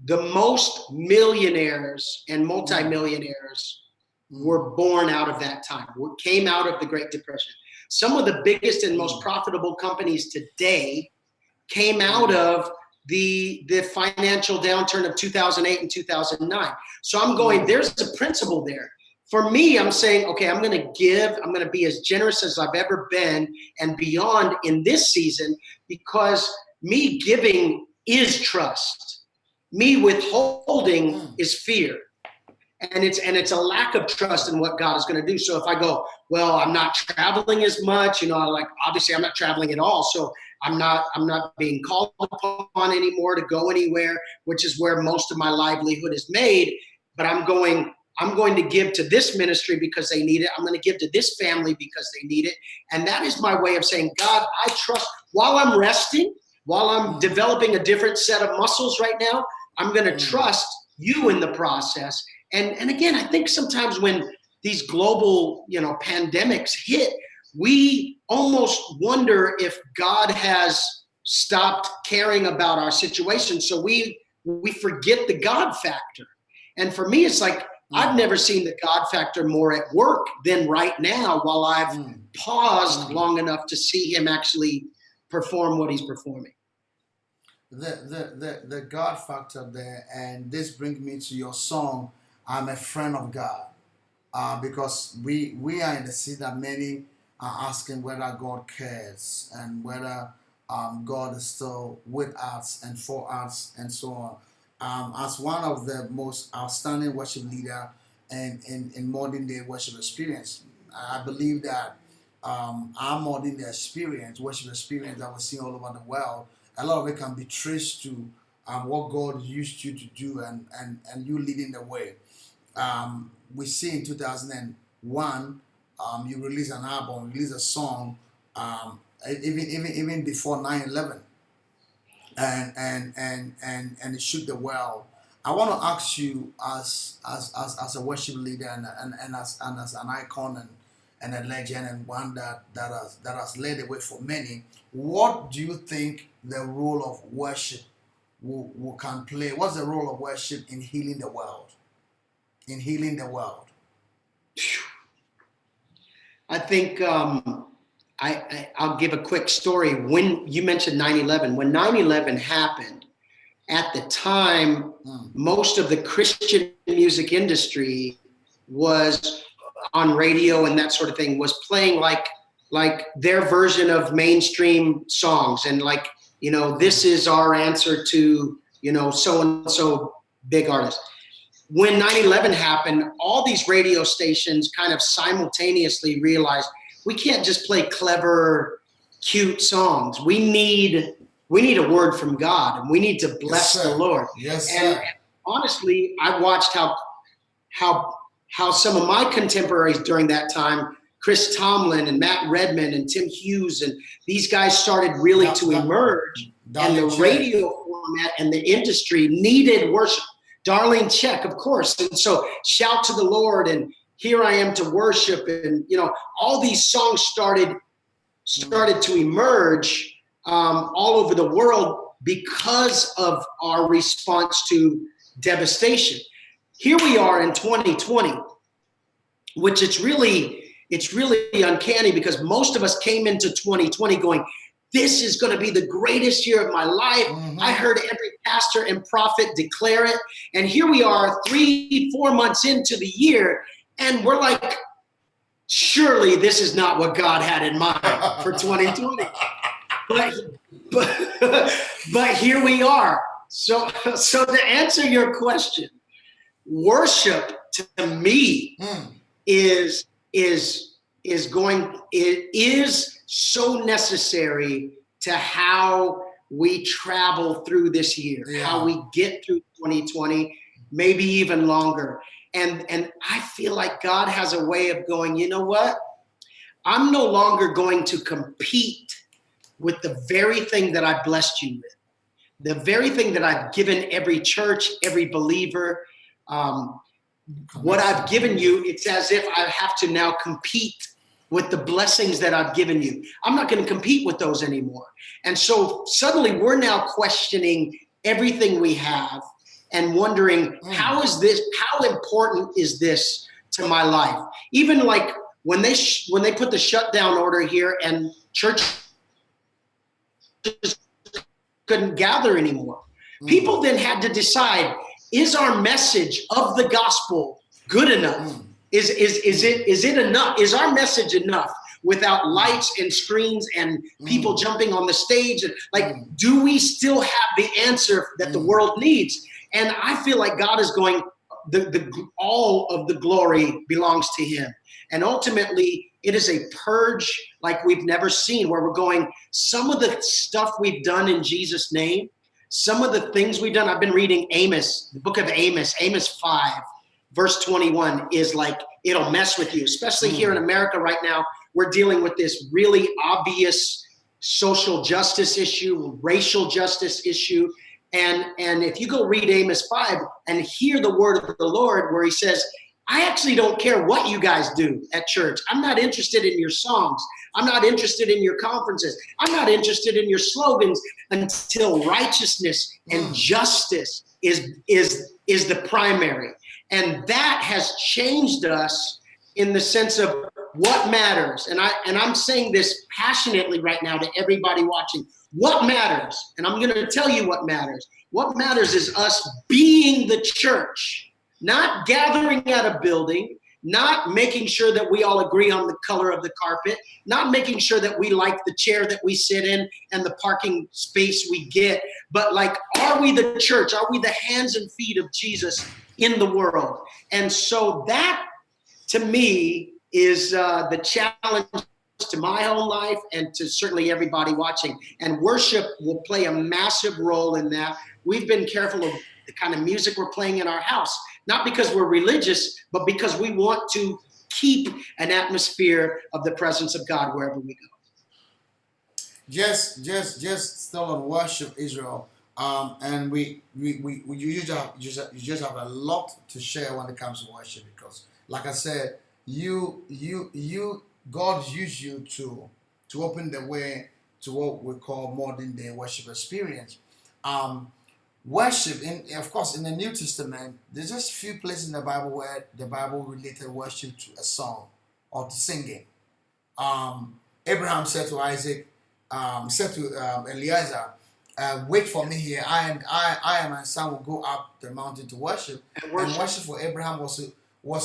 The most millionaires and multimillionaires were born out of that time, came out of the Great Depression. Some of the biggest and most profitable companies today came out of the financial downturn of 2008 and 2009. So I'm going, there's a principle there. For me, I'm saying, okay, I'm going to give, I'm going to be as generous as I've ever been and beyond in this season, because me giving is trust. Me withholding is fear. And it's a lack of trust in what God is going to do. So if I go, well, I'm not traveling as much, like obviously I'm not traveling at all. So I'm not being called upon anymore to go anywhere, which is where most of my livelihood is made. But I'm going to give to this ministry because they need it. I'm going to give to this family because they need it. And that is my way of saying, God, I trust. While I'm resting, while I'm developing a different set of muscles right now, I'm going to trust you in the process. And again, I think sometimes when these global, pandemics hit, we almost wonder if God has stopped caring about our situation. So we forget the God factor. And for me, it's like, I've never seen the God factor more at work than right now, while I've paused long enough to see him actually perform what he's performing. The God factor there, and this brings me to your song, I'm a Friend of God, because we are in the season that many are asking whether God cares and whether God is still with us and for us and so on. As one of the most outstanding worship leader in modern day worship experience, I believe that our modern day worship experience that we see all over the world, a lot of it can be traced to what God used you to do and you leading the way. We see in 2001, you release an album, release a song, even before 9/11, and it shook the world. I want to ask you, as a worship leader and as an icon and a legend and one that has led the way for many, what do you think the role of worship can play? What's the role of worship in healing the world? I think I'll give a quick story. When you mentioned 9/11, when 9/11 happened, at the time, most of the Christian music industry was on radio and that sort of thing, was playing like their version of mainstream songs, and this is our answer to so and so big artist. When 9/11 happened, all these radio stations kind of simultaneously realized we can't just play clever, cute songs. We need a word from God, and we need to bless the Lord. Yes, and sir. Honestly, I watched how some of my contemporaries during that time, Chris Tomlin and Matt Redman and Tim Hughes, and these guys started really to emerge, and the radio format and the industry needed worship. Darlene Check, of course. And so Shout to the Lord and Here I Am to Worship, and all these songs started to emerge all over the world because of our response to devastation. Here we are in 2020, which it's really uncanny, because most of us came into 2020 going, this is going to be the greatest year of my life. I heard every pastor and prophet declare it. And here we are 3-4 months into the year, and we're like, surely this is not what God had in mind for 2020. But here we are. So to answer your question, worship to me is so necessary to how we travel through this year, how we get through 2020, maybe even longer. And I feel like God has a way of going, you know what? I'm no longer going to compete with the very thing that I blessed you with. the very thing that I've given every church, every believer, what I've given you, it's as if I have to now compete with the blessings that I've given you. I'm not going to compete with those anymore. And so suddenly we're now questioning everything we have and wondering, how important is this to my life? Even like when they put the shutdown order here and churches couldn't gather anymore. People then had to decide, is our message of the gospel good enough? Is it enough? Is our message enough without lights and screens and people jumping on the stage? And like, do we still have the answer that the world needs? And I feel like God is going, all of the glory belongs to him. And ultimately, it is a purge like we've never seen, where we're going, some of the stuff we've done in Jesus' name, some of the things we've done. I've been reading Amos, the book of Amos, Amos 5, verse 21 is like, it'll mess with you, especially here in America right now. We're dealing with this really obvious social justice issue, racial justice issue. And if you go read Amos 5 and hear the word of the Lord, where he says, I actually don't care what you guys do at church. I'm not interested in your songs. I'm not interested in your conferences. I'm not interested in your slogans until righteousness and justice is the primary. And that has changed us in the sense of what matters. And I'm saying this passionately right now to everybody watching. What matters? And I'm going to tell you what matters. What matters is us being the church, not gathering at a building, not making sure that we all agree on the color of the carpet, not making sure that we like the chair that we sit in and the parking space we get, but like, are we the church? Are we the hands and feet of Jesus in the world? And so that, to me, is the challenge to my own life and to certainly everybody watching. And worship will play a massive role in that. We've been careful of the kind of music we're playing in our house, not because we're religious, but because we want to keep an atmosphere of the presence of God wherever we go. Just still on worship, Israel. And you just have a lot to share when it comes to worship, because, like I said, God used you to open the way to what we call modern day worship experience. Worship, of course, in the New Testament, there's just a few places in the Bible where the Bible related worship to a song or to singing. Abraham said to Isaac, said to Eliezer, wait for me here. I and my son will go up the mountain to worship. And worship for Abraham was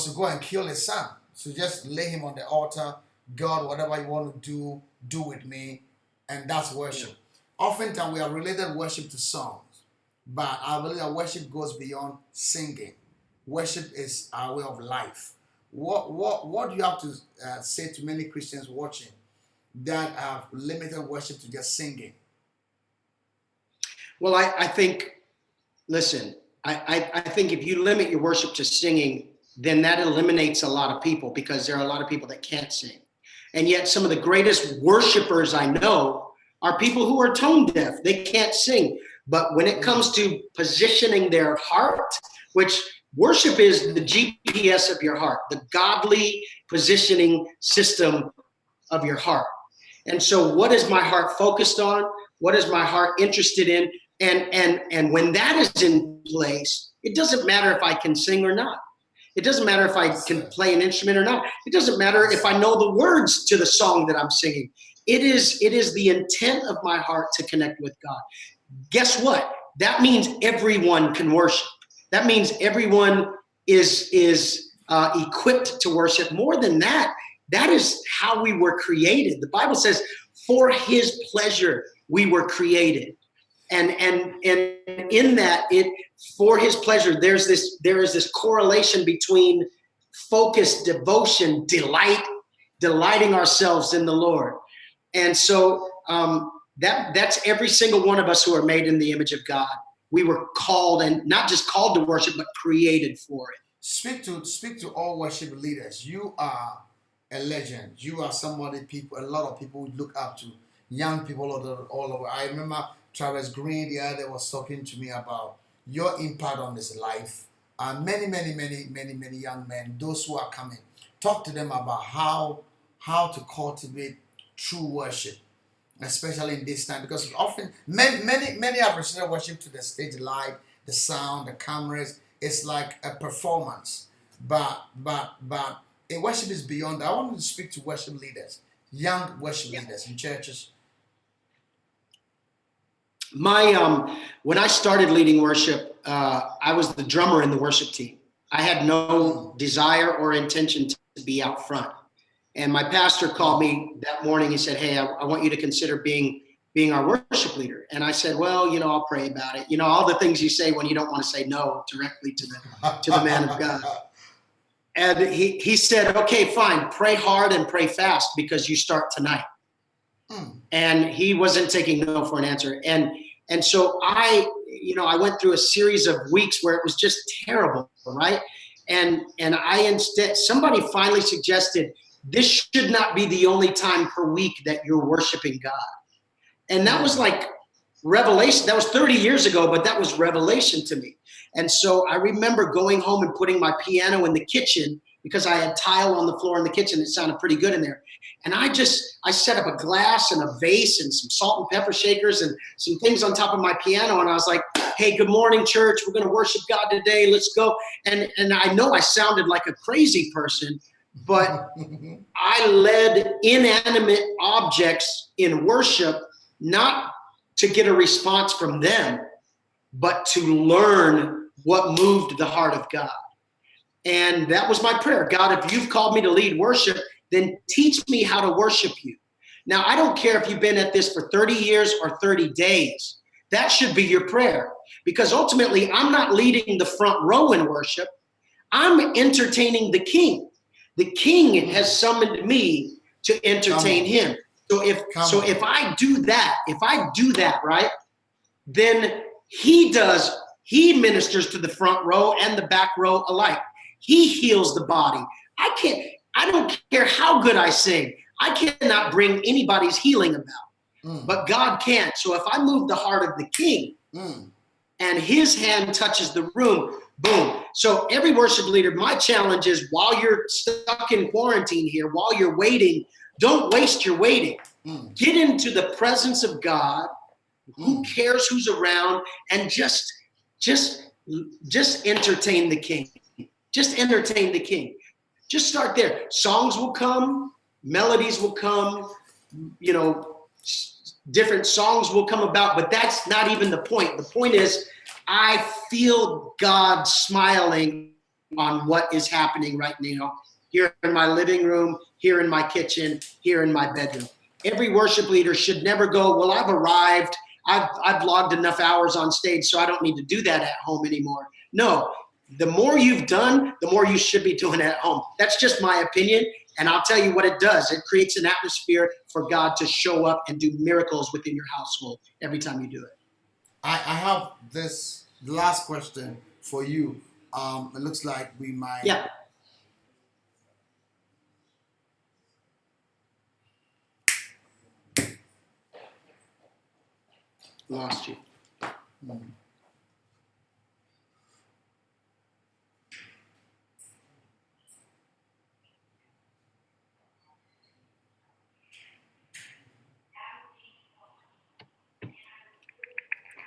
to go and kill his son. So just lay him on the altar. God, whatever you want to do with me. And that's worship. Oftentimes we have related worship to songs. But I believe that worship goes beyond singing. Worship is our way of life. What do you have to say to many Christians watching that have limited worship to just singing? Well, I think, listen, I think if you limit your worship to singing, then that eliminates a lot of people, because there are a lot of people that can't sing. And yet some of the greatest worshipers I know are people who are tone deaf. They can't sing. But when it comes to positioning their heart, which worship is the GPS of your heart, the godly positioning system of your heart. And so what is my heart focused on? What is my heart interested in? And when that is in place, it doesn't matter if I can sing or not. It doesn't matter if I can play an instrument or not. It doesn't matter if I know the words to the song that I'm singing. It is the intent of my heart to connect with God. Guess what? That means everyone can worship. That means everyone is equipped to worship. More than that, that is how we were created. The Bible says, for his pleasure we were created. And in that, for his pleasure, there is this correlation between focus, devotion, delighting ourselves in the Lord. And so that's every single one of us who are made in the image of God. We were called, and not just called to worship, but created for it. Speak to all worship leaders. You are a legend. You are somebody a lot of people look up to. Young people all over. I remember Travis Green the other was talking to me about your impact on his life. And many young men, those who are coming, talk to them about how to cultivate true worship, especially in this time, because often many have presented worship to the stage light, the sound, the cameras. It's like a performance, but a worship is beyond that. I want to speak to worship leaders, young worship leaders in churches. When I started leading worship, I was the drummer in the worship team. I had no desire or intention to be out front. And my pastor called me that morning. He said, "Hey, I want you to consider being our worship leader." And I said, "Well, I'll pray about it. All the things you say when you don't want to say no directly to the man of God." And he said, "Okay, fine. Pray hard and pray fast because you start tonight." And he wasn't taking no for an answer. And so I went through a series of weeks where it was just terrible, right? And somebody finally suggested, this should not be the only time per week that you're worshiping God. And that was like revelation. That was 30 years ago, but that was revelation to me. And so I remember going home and putting my piano in the kitchen because I had tile on the floor in the kitchen. It sounded pretty good in there. And I set up a glass and a vase and some salt and pepper shakers and some things on top of my piano. And I was like, "Hey, good morning, church. We're going to worship God today. Let's go." And I know I sounded like a crazy person, but I led inanimate objects in worship, not to get a response from them, but to learn what moved the heart of God. And that was my prayer. God, if you've called me to lead worship, then teach me how to worship you. Now, I don't care if you've been at this for 30 years or 30 days. That should be your prayer, because ultimately I'm not leading the front row in worship. I'm entertaining the King. The King has summoned me to entertain him. So if I do that, right, then he ministers to the front row and the back row alike. He heals the body. I don't care how good I sing. I cannot bring anybody's healing about, but God can. So if I move the heart of the King and his hand touches the room, boom. So every worship leader, my challenge is, while you're stuck in quarantine here, while you're waiting, don't waste your waiting. Get into the presence of God. Who cares who's around? And just entertain the King. Just entertain the King. Just start there. Songs will come, melodies will come, different songs will come about, but that's not even the point. The point is, I feel God smiling on what is happening right now, here in my living room, here in my kitchen, here in my bedroom. Every worship leader should never go, "Well, I've arrived. I've logged enough hours on stage, so I don't need to do that at home anymore." No, the more you've done, the more you should be doing at home. That's just my opinion. And I'll tell you what it does. It creates an atmosphere for God to show up and do miracles within your household every time you do it. I have this last question for you. It looks like we might. Yeah. Lost you.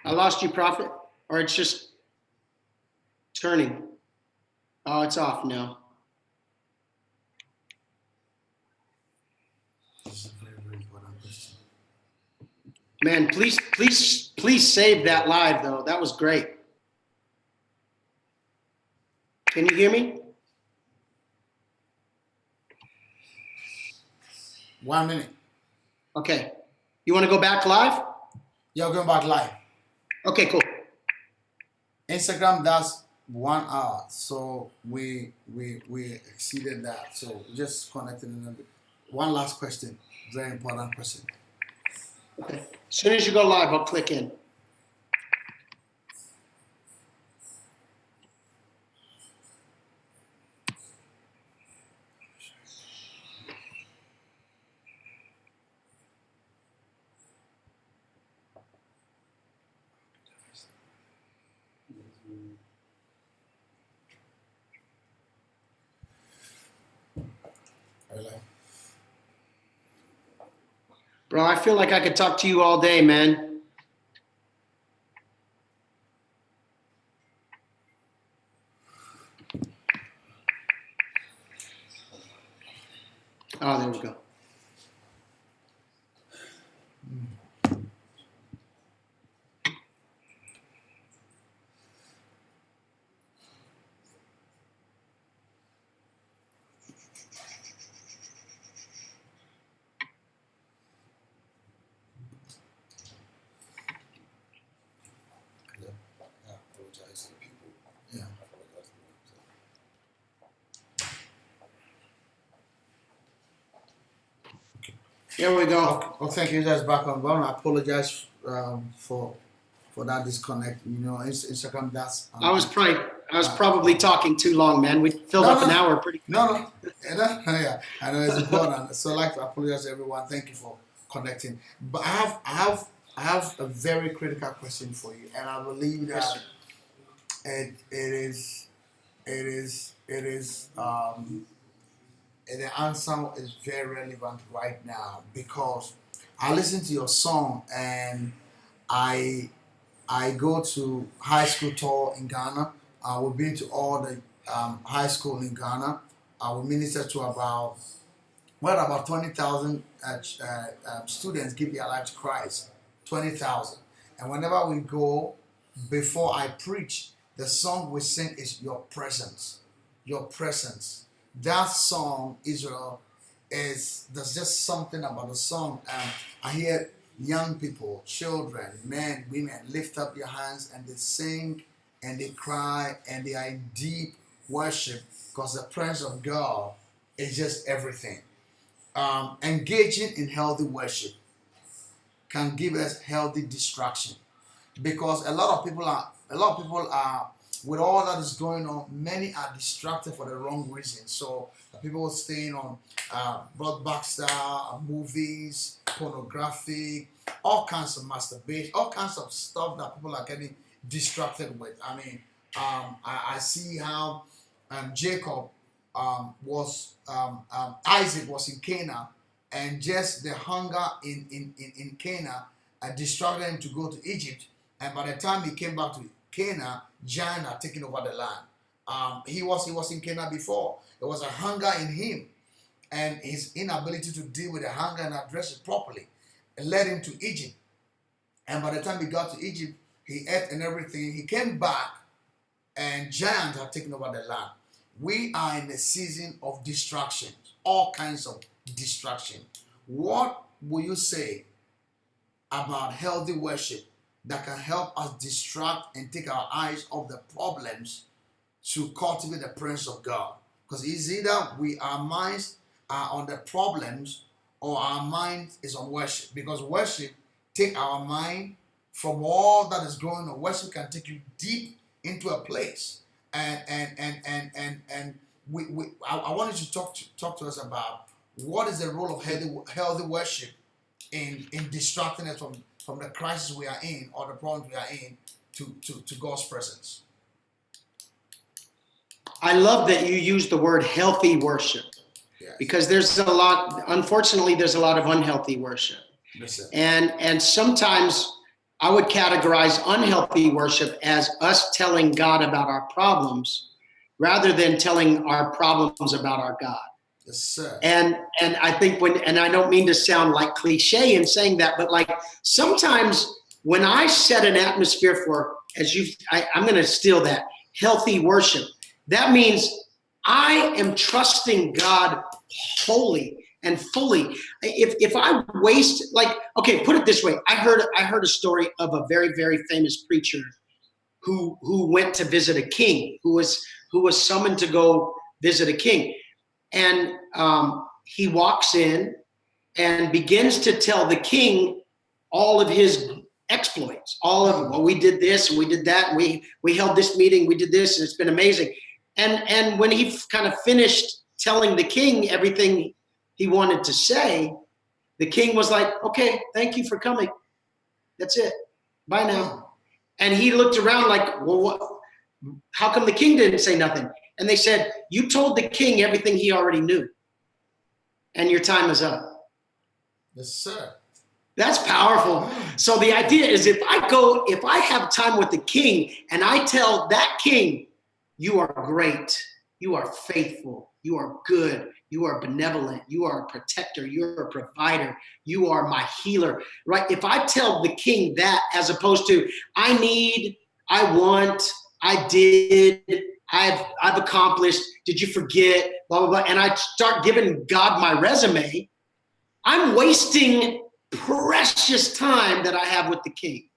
I lost you, Prophet, or it's just turning. Oh, it's off now. This is a very important question. Man, please save that live, though. That was great. Can you hear me? 1 minute. Okay. You want to go back live? You're going back live. Okay, cool. Instagram does 1 hour, so we exceeded that. So just connected a little bit. One last question, very important question. Okay. As soon as you go live, I'll click in. Bro, I feel like I could talk to you all day, man. Oh, there we go. I apologize to people. Yeah. I apologize to them. Here we go. Well, thank you guys back on ground. I apologize for that disconnect. You know, Instagram that's. I was probably talking too long, man. We filled up an hour pretty. No. Yeah, I know it's important. So I'd like to apologize to everyone. Thank you for connecting. But I have a very critical question for you, and I believe that it is the answer is very relevant right now because I listen to your song and I go to high school tour in Ghana. We've been to all the high school in Ghana. We minister to about 20,000 students give their life to Christ. 20,000. And whenever we go, before I preach, the song we sing is Your Presence. Your Presence. That song, Israel, there's just something about the song. I hear young people, children, men, women lift up their hands and they sing and they cry and they are in deep worship because the presence of God is just everything. Engaging in healthy worship can give us healthy distraction because a lot of people are with all that is going on, many are distracted for the wrong reasons. So people are staying on blockbuster movies, pornography, all kinds of masturbation, all kinds of stuff that people are getting distracted with. I mean, I see how Jacob Isaac was in Canaan, and just the hunger in Canaan distracted him to go to Egypt. And by the time he came back to Canaan, giants had taken over the land. He was in Canaan before. There was a hunger in him, and his inability to deal with the hunger and address it properly led him to Egypt. And by the time he got to Egypt, he ate and everything. He came back, and giants had taken over the land. We are in a season of distractions, all kinds of distraction. What will you say about healthy worship that can help us distract and take our eyes off the problems to cultivate the presence of God? Because it's either our minds are on the problems or our mind is on worship. Because worship take our mind from all that is going on. Worship can take you deep into a place. And I wanted to talk to us about what is the role of healthy worship in distracting us from the crisis we are in or the problems we are in to God's presence. I love that you use the word healthy worship. Yes. Because unfortunately, there's a lot of unhealthy worship. Listen. And sometimes I would categorize unhealthy worship as us telling God about our problems rather than telling our problems about our God. Yes, sir. And I think and I don't mean to sound like cliche in saying that, but like sometimes when I set an atmosphere for, I'm going to steal that, healthy worship, that means I am trusting God wholly and fully. If I waste, okay, put it this way. I heard a story of a very, very famous preacher who went to visit a king, who was summoned to go visit a king. And he walks in and begins to tell the king all of his exploits, we did this and we did that, and we held this meeting, we did this, and it's been amazing. And when he kind of finished telling the king everything he wanted to say, the king was like, okay, thank you for coming. That's it. Bye now. And he looked around like, well, how come the king didn't say nothing? And they said, you told the king everything he already knew. And your time is up. Yes, sir. That's powerful. So the idea is if I have time with the king and I tell that king, you are great, you are faithful, you are good, you are benevolent, you are a protector, you're a provider, you are my healer, right? If I tell the king that as opposed to I need, I want, I did, I've accomplished, did you forget, blah, blah, blah, and I start giving God my resume, I'm wasting precious time that I have with the king.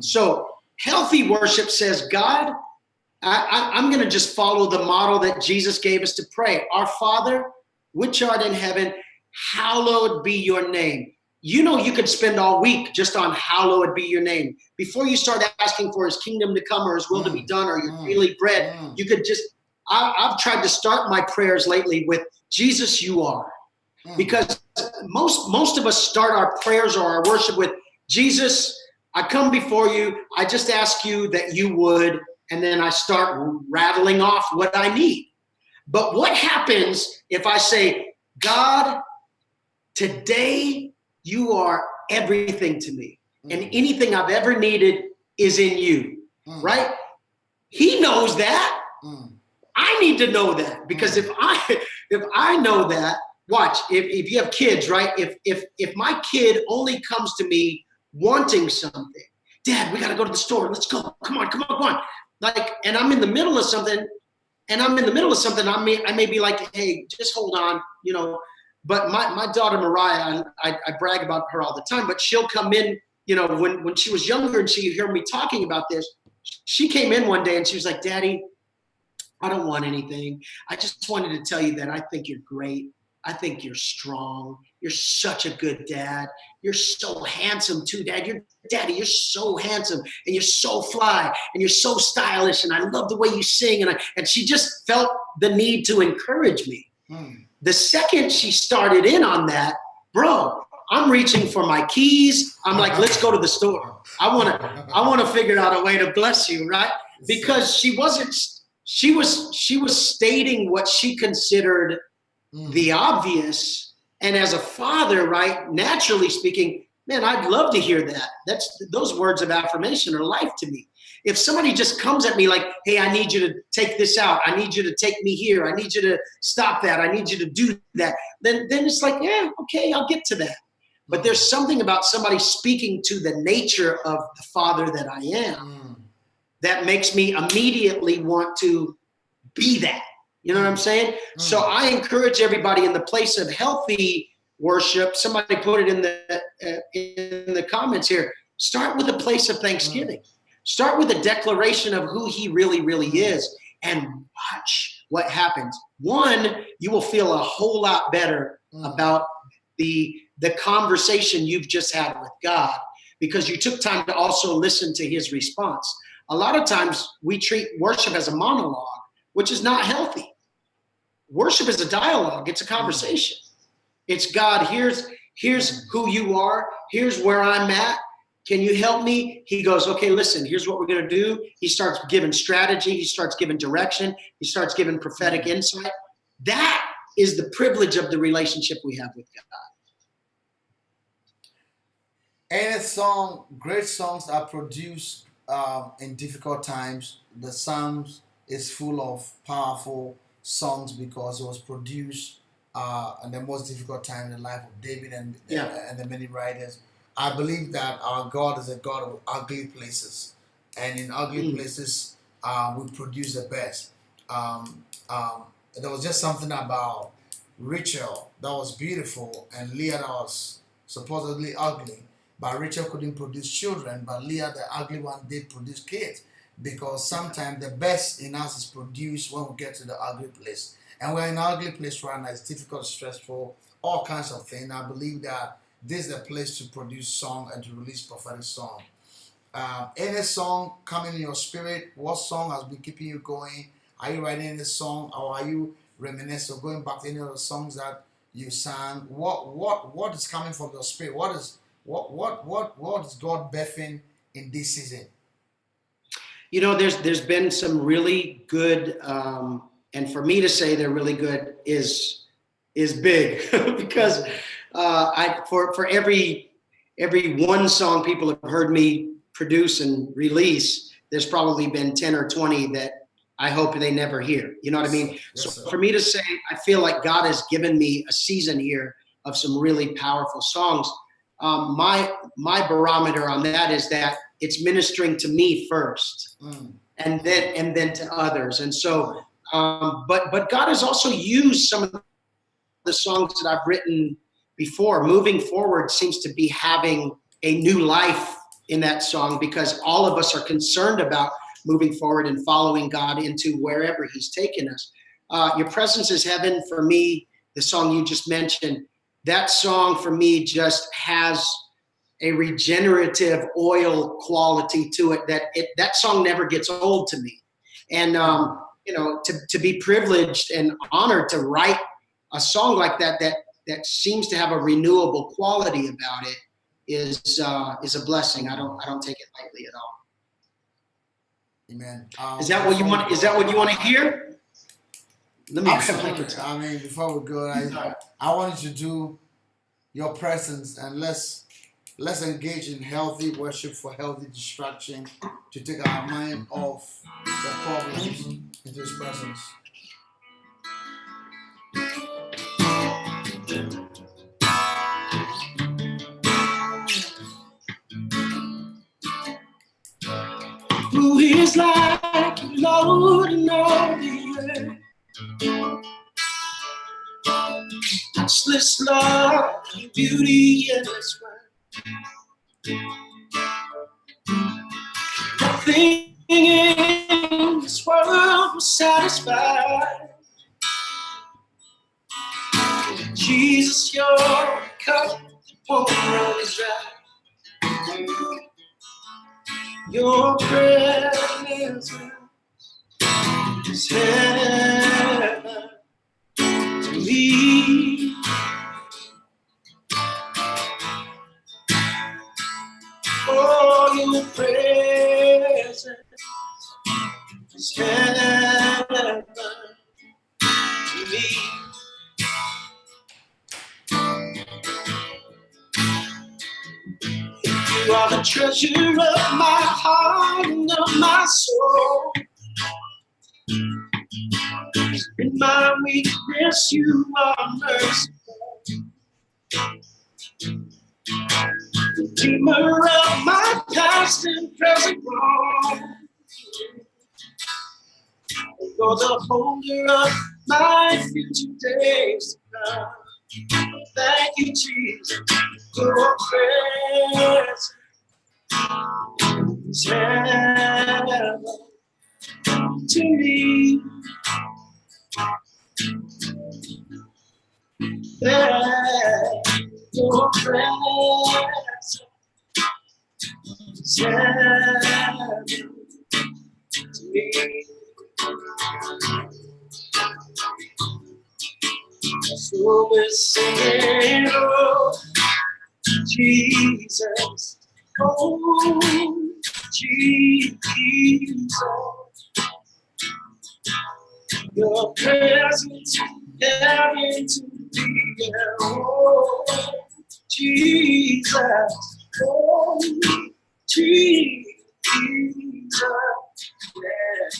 So healthy worship says, God, I'm going to just follow the model that Jesus gave us to pray. Our Father, which art in heaven, hallowed be your name. You know, you could spend all week just on hallowed be your name. Before you start asking for his kingdom to come or his will to be done or your daily bread, you could just, I've tried to start my prayers lately with Jesus, you are. Because most of us start our prayers or our worship with, Jesus, I come before you. I just ask you that you would, and then I start rattling off what I need. But what happens if I say, God, today you are everything to me, and anything I've ever needed is in you, right? He knows that. I need to know that, because if I know that, watch, if you have kids, right? If my kid only comes to me wanting something, Dad, we got to go to the store. Let's go. Come on. Like, and I'm in the middle of something, I may be like, hey, just hold on, you know. But my daughter Mariah, I brag about her all the time, but she'll come in, you know, when she was younger and she heard me talking about this, she came in one day and she was like, Daddy, I don't want anything. I just wanted to tell you that I think you're great. I think you're strong. You're such a good dad. You're so handsome too, Dad. You're so handsome, and you're so fly, and you're so stylish, and I love the way you sing. And she just felt the need to encourage me. The second she started in on that, bro, I'm reaching for my keys. I'm like, let's go to the store. I want to figure out a way to bless you, right? Because she was stating what she considered the obvious. And as a father, right, naturally speaking, man, I'd love to hear that. Those words of affirmation are life to me. If somebody just comes at me like, hey, I need you to take this out. I need you to take me here. I need you to stop that. I need you to do that. Then it's like, yeah, okay, I'll get to that. But there's something about somebody speaking to the nature of the father that I am that makes me immediately want to be that. You know what I'm saying? So I encourage everybody in the place of healthy worship. Somebody put it in the comments here. Start with a place of thanksgiving. Start with a declaration of who he really, really is, and watch what happens. One, you will feel a whole lot better about the conversation you've just had with God, because you took time to also listen to his response. A lot of times we treat worship as a monologue, which is not healthy. Worship is a dialogue. It's a conversation. It's, God, here's who you are. Here's where I'm at. Can you help me? He goes, okay, listen, here's what we're going to do. He starts giving strategy. He starts giving direction. He starts giving prophetic insight. That is the privilege of the relationship we have with God. Any great songs are produced in difficult times. The Psalms is full of powerful songs because it was produced in the most difficult time in the life of David and the many writers. I believe that our God is a God of ugly places, and in ugly places we produce the best. There was just something about Rachel that was beautiful and Leah that was supposedly ugly, but Rachel couldn't produce children, but Leah, the ugly one, did produce kids. Because sometimes the best in us is produced when we get to the ugly place. And we're in an ugly place right now. It's difficult, stressful, all kinds of things. I believe that this is a place to produce song and to release prophetic song. Any song coming in your spirit, what song has been keeping you going? Are you writing any song, or are you reminiscing or going back to any of the songs that you sang? What is coming from your spirit? What is God birthing in this season? You know, there's been some really good, and for me to say they're really good is big because for every every one song people have heard me produce and release, there's probably been 10 or 20 that I hope they never hear. You know what I mean? Yes, So sir. for me to say, I feel like God has given me a season here of some really powerful songs. My barometer on that is that it's ministering to me first, and then to others. And so, but God has also used some of the songs that I've written before. Moving Forward seems to be having a new life in that song, because all of us are concerned about moving forward and following God into wherever He's taken us. Your Presence is Heaven, for me, the song you just mentioned, that song for me just has a regenerative oil quality to it that song never gets old to me. And to be privileged and honored to write a song like that seems to have a renewable quality about it is a blessing. I don't take it lightly at all. Amen. Is that what you want? Is that what you want to hear? Let me. Absolutely. I mean, before we go, I wanted to do Your Presence, and let's engage in healthy worship for healthy distraction, to take our mind off the problems into His presence. Who is like you, Lord, in all the earth? Matchless love, beauty in this world. Nothing in this world will satisfy. Jesus, your cup won't run dry. Your presence is heaven to me. Oh, your presence is heaven to me. You are the treasure of my heart and of my soul. In my weakness, you are merciful. Redeemer of my past and present wrong. You're the holder of my future days to come. Thank you, Jesus. Your presence is heaven to me. Yeah, your presence is heaven to me. So we're singing, oh, Jesus, oh, Jesus, your presence heaven to me, oh, Jesus, oh, Jesus, yeah.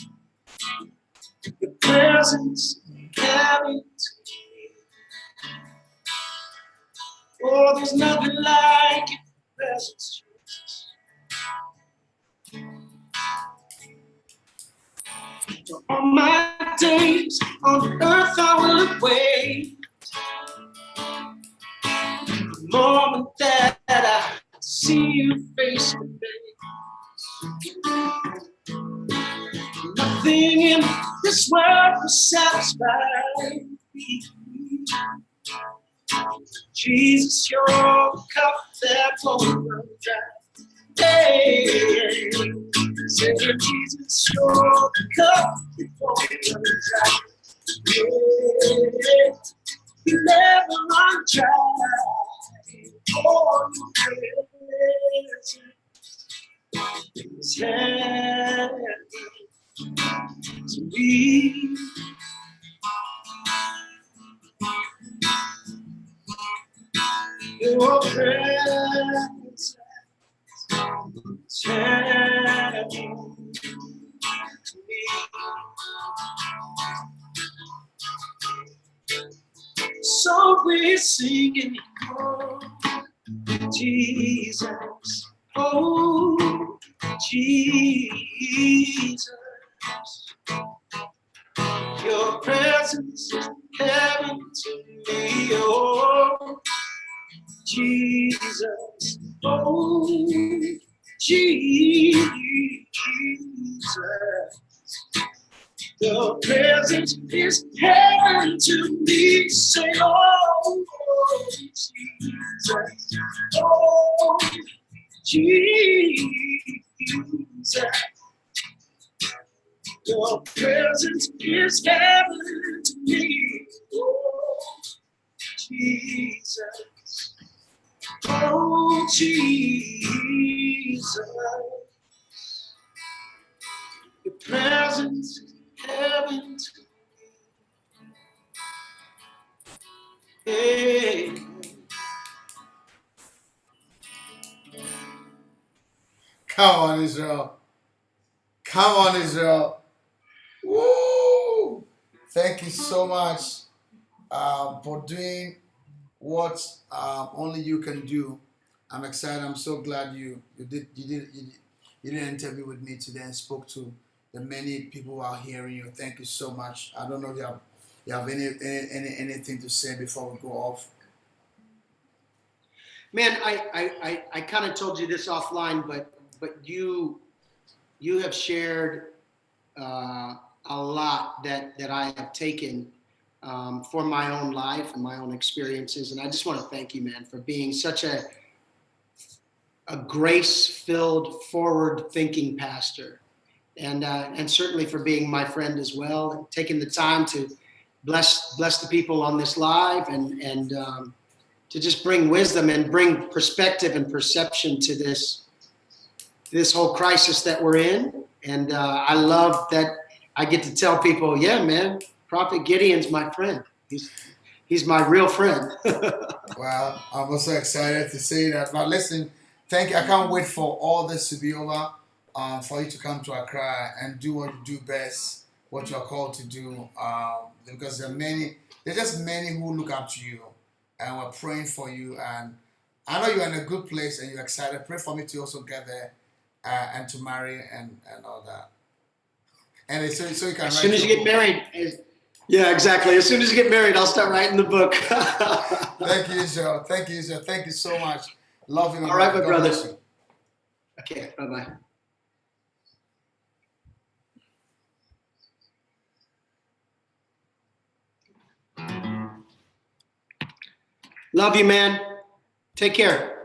Your presence heaven to me. Oh, there's nothing like your presence, Jesus. All my days on earth I will wait. The moment that I see you face to face. Nothing in this world will satisfy me. Jesus, your cup that won't run dry. Hey, say, Jesus, your cup that won't run dry. Yeah, you never run dry. Oh, it's heaven to me. Your presence Turning me. So we're singing, oh, Jesus, oh, Jesus. Your presence is heaven to me, oh, Jesus, oh, Jesus. Your presence is heaven to me, say, oh, Jesus, oh, Jesus. Your presence is heaven to me, oh, Jesus, oh, Jesus. Your presence is heaven to me. Hey. Come on, Israel. Come on, Israel. Woo! Thank you so much for doing what only you can do. I'm excited. I'm so glad you did an interview with me today and spoke to the many people who are hearing you. Thank you so much. I don't know if you have anything to say before we go off. Man, I kind of told you this offline, but you have shared a lot that I have taken for my own life and my own experiences, and I just want to thank you, man, for being such a grace-filled, forward-thinking pastor, and certainly for being my friend as well, and taking the time to bless the people on this live, and to just bring wisdom and bring perspective and perception to this whole crisis that we're in. And I love that I get to tell people, yeah, man, Prophet Gideon's my friend. He's my real friend. Well, I'm also excited to say that. But listen, thank you. I can't wait for all this to be over, for you to come to Accra and do what you do best, what you're called to do. Because there's just many who look up to you, and we're praying for you. And I know you're in a good place and you're excited. Pray for me to also get there and to marry and all that. And so you can As write soon as your you book. get married, yeah, exactly. As soon as you get married, I'll start writing the book. Thank you, Israel. Thank you, Israel. Thank you so much. Love you, my All right, brother. my God brother. bless you. Okay, bye-bye. Love you, man. Take care.